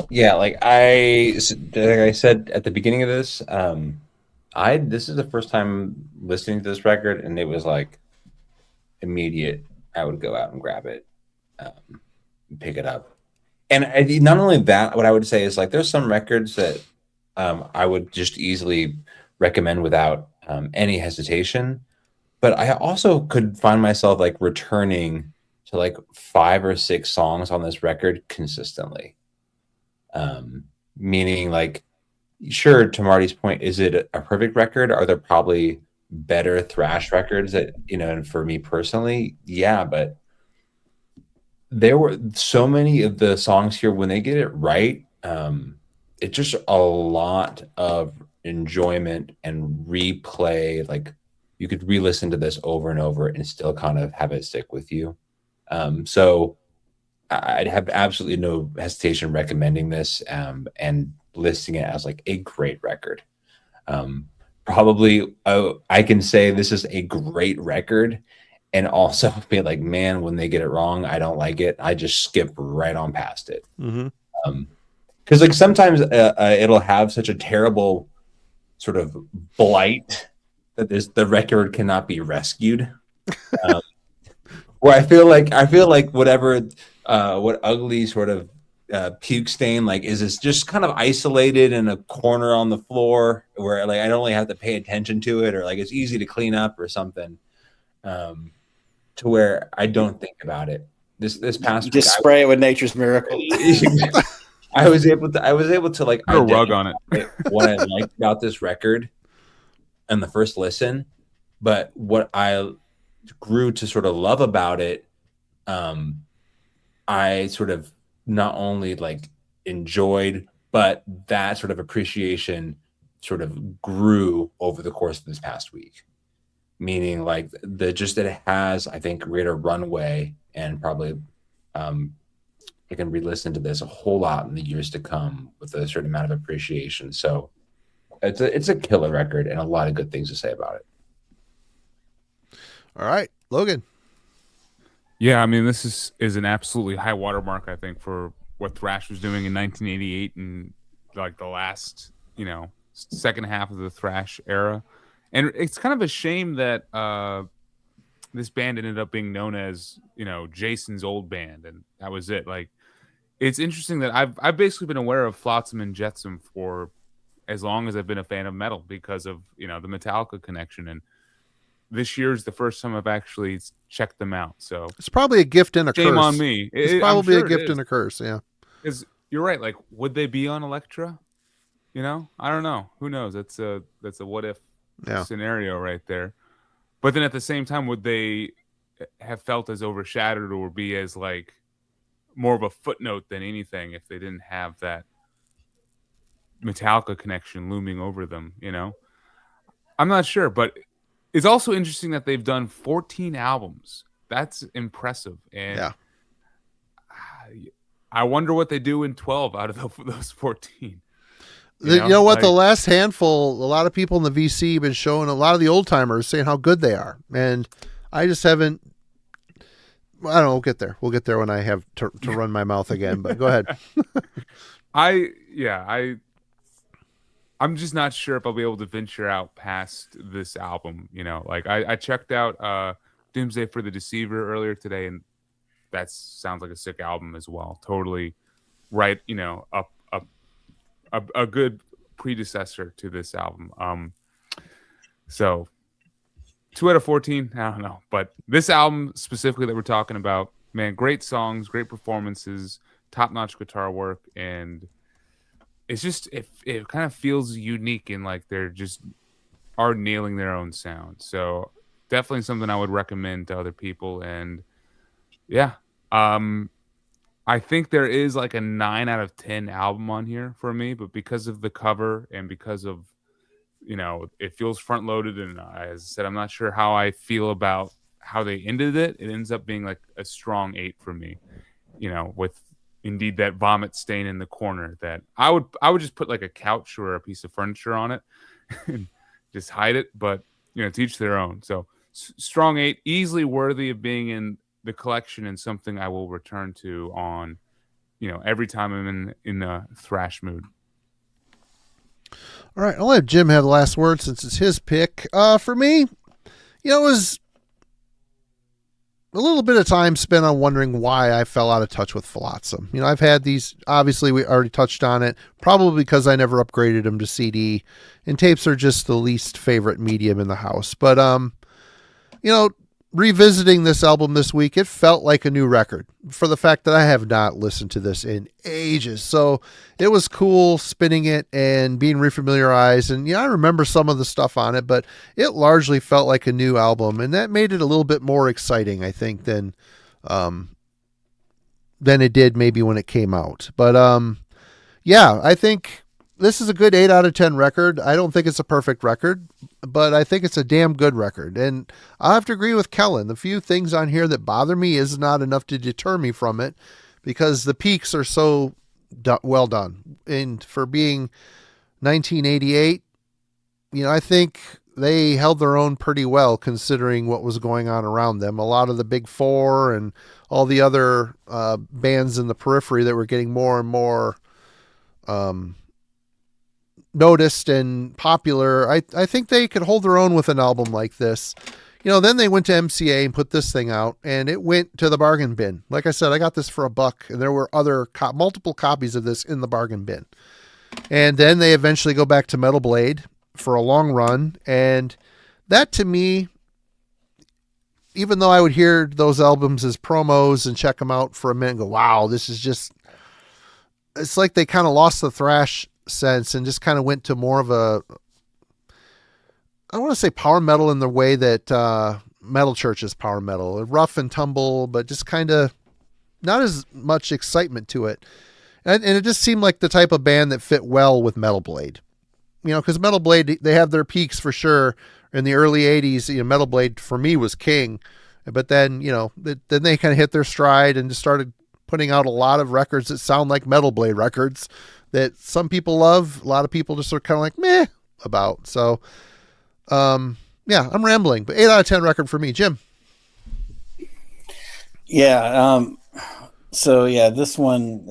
Yeah, like I said at the beginning of this, this is the first time listening to this record, and it was like immediate. I would go out and grab it, pick it up. And not only that, what I would say is like there's some records that I would just easily recommend without any hesitation. But I also could find myself like returning to like 5 or 6 songs on this record consistently. Meaning like, sure, to Marty's point, is it a perfect record? Are there probably better thrash records that, you know, and for me personally, yeah, but there were so many of the songs here when they get it right, it's just a lot of enjoyment and replay. Like you could re-listen to this over and over and still kind of have it stick with you. So I'd have absolutely no hesitation recommending this and listing it as like a great record. Probably I can say this is a great record and also be like, man, when they get it wrong, I don't like it. I just skip right on past it. Mm-hmm. Because like sometimes it'll have such a terrible sort of blight that the record cannot be rescued. Where I feel like whatever what ugly sort of puke stain like is this just kind of isolated in a corner on the floor where like I don't really have to pay attention to it, or like it's easy to clean up or something, to where I don't think about it. this past week, Just spray it with nature's miracle. I was able to like Put a rug on it. what I liked about this record and the first listen, but what I grew to sort of love about it, I sort of not only like enjoyed, but that sort of appreciation sort of grew over the course of this past week. Meaning like it has, I think, greater runway, and probably I can re-listen to this a whole lot in the years to come with a certain amount of appreciation. So it's a killer record and a lot of good things to say about it. All right, Logan. Yeah, I mean, this is an absolutely high watermark, I think, for what thrash was doing in 1988 and like the last, second half of the thrash era. And it's kind of a shame that this band ended up being known as, Jason's old band, and that was it. Like, it's interesting that I've basically been aware of Flotsam and Jetsam for as long as I've been a fan of metal because of, the Metallica connection. And this year's the first time I've actually checked them out. So it's probably a gift and a curse. Shame on me. It's probably a gift and a curse. Yeah. Because you're right. Like, would they be on Elektra? I don't know. Who knows? That's a what if scenario right there. But then at the same time, would they have felt as overshadowed or be as like more of a footnote than anything if they didn't have that Metallica connection looming over them? I'm not sure, but it's also interesting that they've done 14 albums. That's impressive. And I wonder what they do in 12 out of those 14. You know what? The last handful, a lot of people in the VC have been showing a lot of the old timers saying how good they are. And I just haven't, I don't know, we'll get there. We'll get there when I have to run my mouth again, but go ahead. I'm just not sure if I'll be able to venture out past this album. Like I checked out Doomsday for the Deceiver earlier today, and that sounds like a sick album as well. Totally right, a good predecessor to this album. So 2 out of 14, I don't know. But this album specifically that we're talking about, man, great songs, great performances, top-notch guitar work, and it's just it kind of feels unique in like they're just are nailing their own sound. So definitely something I would recommend to other people. And yeah, I think there is like a 9 out of 10 album on here for me, but because of the cover and because of, it feels front loaded. And as I said, I'm not sure how I feel about how they ended it. It ends up being like a strong 8 for me, with indeed that vomit stain in the corner that I would just put like a couch or a piece of furniture on it and just hide it. But, to each their own. So strong 8, easily worthy of being in the collection and something I will return to on, every time I'm in a thrash mood. All right. I'll let Jim have the last word since it's his pick. For me, it was a little bit of time spent on wondering why I fell out of touch with Flotsam. I've had these, obviously we already touched on it, probably because I never upgraded them to CD, and tapes are just the least favorite medium in the house. But, revisiting this album this week, it felt like a new record for the fact that I have not listened to this in ages. So it was cool spinning it and being refamiliarized. And I remember some of the stuff on it, but it largely felt like a new album. And that made it a little bit more exciting, I think, than it did maybe when it came out. But I think this is a good 8 out of 10 record. I don't think it's a perfect record, but I think it's a damn good record. And I have to agree with Kellen. The few things on here that bother me is not enough to deter me from it because the peaks are so well done. And for being 1988, I think they held their own pretty well considering what was going on around them. A lot of the Big Four and all the other bands in the periphery that were getting more and more noticed and popular. I think they could hold their own with an album like this. Then they went to MCA and put this thing out, and it went to the bargain bin. Like I said, I got this for $1, and there were other multiple copies of this in the bargain bin. And then they eventually go back to Metal Blade for a long run, and that to me even though I would hear those albums as promos and check them out for a minute and go, wow, this is just, it's like they kind of lost the thrash sense and just kind of went to more of a, I want to say power metal in the way that Metal Church is power metal, rough and tumble, but just kind of not as much excitement to it. And it just seemed like the type of band that fit well with Metal Blade. You know, because Metal Blade, they have their peaks for sure. In the early 80s, you know, Metal Blade for me was king. But then, you know, then they kind of hit their stride and just started putting out a lot of records that sound like Metal Blade records that some people love. A lot of people just are kind of like, meh about. So, yeah, I'm rambling. But 8 out of 10 record for me. Jim? Yeah. So, yeah, this one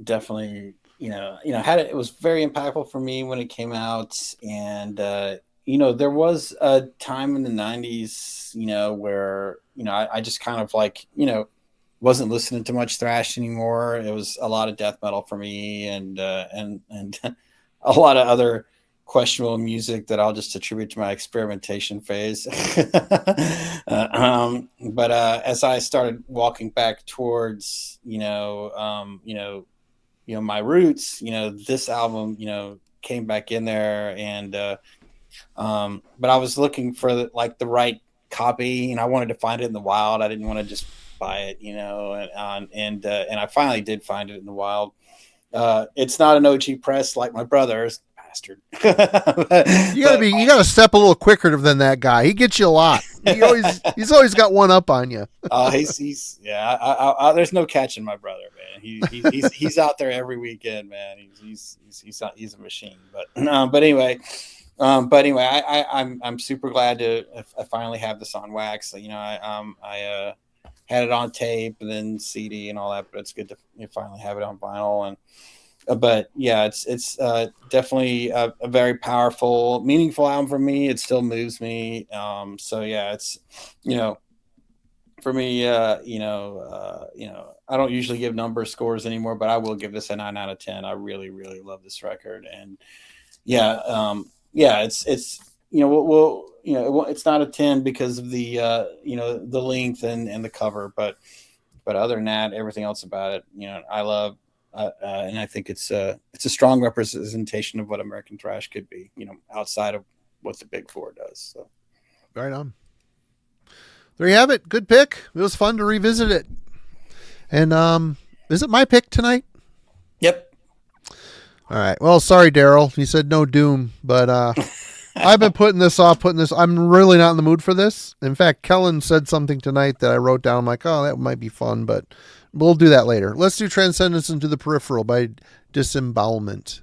definitely... it was very impactful for me when it came out. And, there was a time in the 90s, where, I just kind of like, wasn't listening to much thrash anymore. It was a lot of death metal for me and a lot of other questionable music that I'll just attribute to my experimentation phase. But as I started walking back towards, my roots, this album, came back in there and, but I was looking for the right copy and I wanted to find it in the wild. I didn't want to just buy it, and I finally did find it in the wild. It's not an OG press like my brother's, bastard. You gotta step a little quicker than that guy. He gets you a lot. He's always got one up on you. He's there's no catching my brother, man. He's out there every weekend, man. He's a machine. But anyway, I'm super glad to I finally have this on wax. I had it on tape and then CD and all that, but it's good to finally have it on vinyl. And but yeah, it's definitely a very powerful, meaningful album for me. It still moves me. So yeah, it's for me, I don't usually give number scores anymore, but I will give this a 9 out of 10. I really, really love this record, and it's it's not a 10 because of the the length and the cover, but other than that, everything else about it, I love. And I think it's a strong representation of what American thrash could be, outside of what the Big Four does. So, right on. There you have it. Good pick. It was fun to revisit it. And is it my pick tonight? Yep. All right. Well, sorry, Daryl. You said no Doom, but I've been putting this off. I'm really not in the mood for this. In fact, Kellen said something tonight that I wrote down. I'm like, oh, that might be fun, but we'll do that later. Let's do Transcendence into the Peripheral by Disembowelment.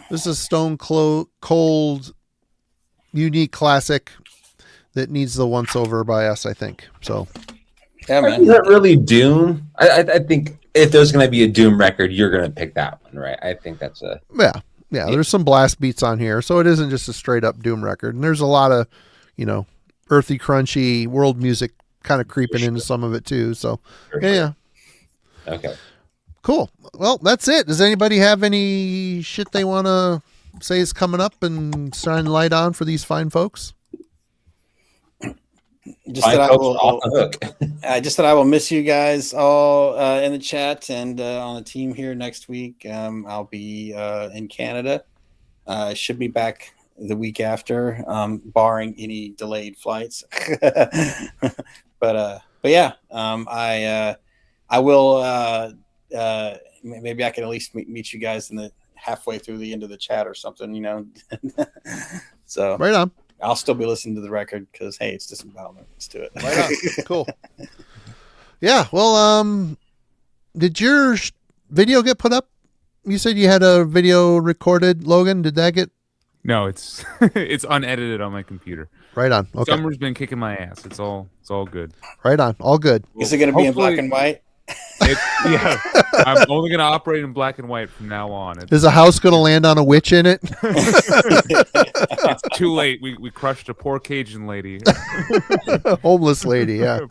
This is Stone Cold, unique classic that needs the once over by us, I think. So, yeah, man. Is that really Doom? I think if there's going to be a Doom record, you're going to pick that one, right? I think that's a... Yeah. There's some blast beats on here, so it isn't just a straight up Doom record. And there's a lot of, earthy, crunchy world music kind of creeping into some of it too. So, yeah. Okay. Cool. Well, that's it. Does anybody have any shit they want to say is coming up and shine light on for these fine folks? Just that I will miss you guys all in the chat and on the team here next week. I'll be in Canada. I should be back the week after, barring any delayed flights. But yeah, I will. Maybe I can at least meet you guys in the halfway through the end of the chat or something. So right on. I'll still be listening to the record because hey, it's Disembowelment. Let's do it. Right on. Cool. Yeah. Well, did your video get put up? You said you had a video recorded, Logan. Did that get? No, it's unedited on my compuper. Right on. Okay. Summer's been kicking my ass. It's all good. Right on. All good. Is it going to be in black and white? Yeah, I'm only going to operate in black and white from now on. Is a house going to land on a witch in it? It's too late. We crushed a poor Cajun lady. Homeless lady, yeah.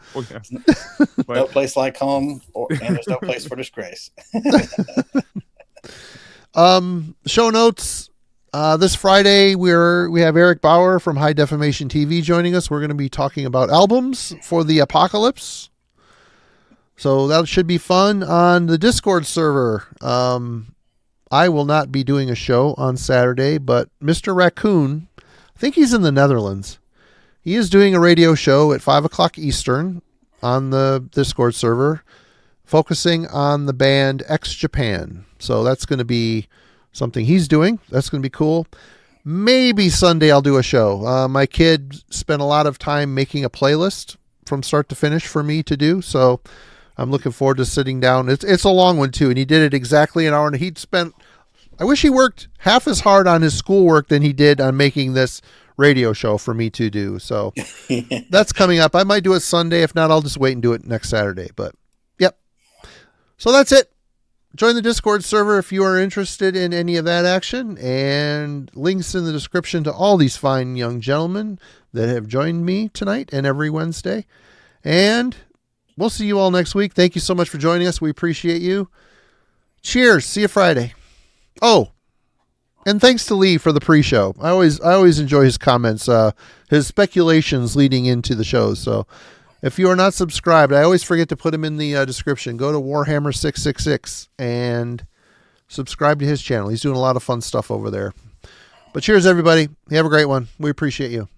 No place like home, and there's no place for disgrace. Show notes. This Friday, we have Eric Bauer from High Defamation TV joining us. We're going to be talking about albums for the apocalypse. So that should be fun on the Discord server. I will not be doing a show on Saturday, but Mr. Raccoon, I think he's in the Netherlands. He is doing a radio show at 5 o'clock Eastern on the Discord server, focusing on the band X Japan. So that's going to be something he's doing. That's going to be cool. Maybe Sunday I'll do a show. My kid spent a lot of time making a playlist from start to finish for me to do. So I'm looking forward to sitting down. It's a long one too, and he did it exactly an hour. And I wish he worked half as hard on his schoolwork than he did on making this radio show for me to do. So that's coming up. I might do it Sunday. If not, I'll just wait and do it next Saturday. But yep. So that's it. Join the Discord server if you are interested in any of that action, and links in the description to all these fine young gentlemen that have joined me tonight and every Wednesday. And we'll see you all next week. Thank you so much for joining us. We appreciate you. Cheers. See you Friday. Oh, and thanks to Lee for the pre-show. I always enjoy his comments, his speculations leading into the shows. So if you are not subscribed, I always forget to put them in the description. Go to Warhammer 666 and subscribe to his channel. He's doing a lot of fun stuff over there. But cheers, everybody. You have a great one. We appreciate you.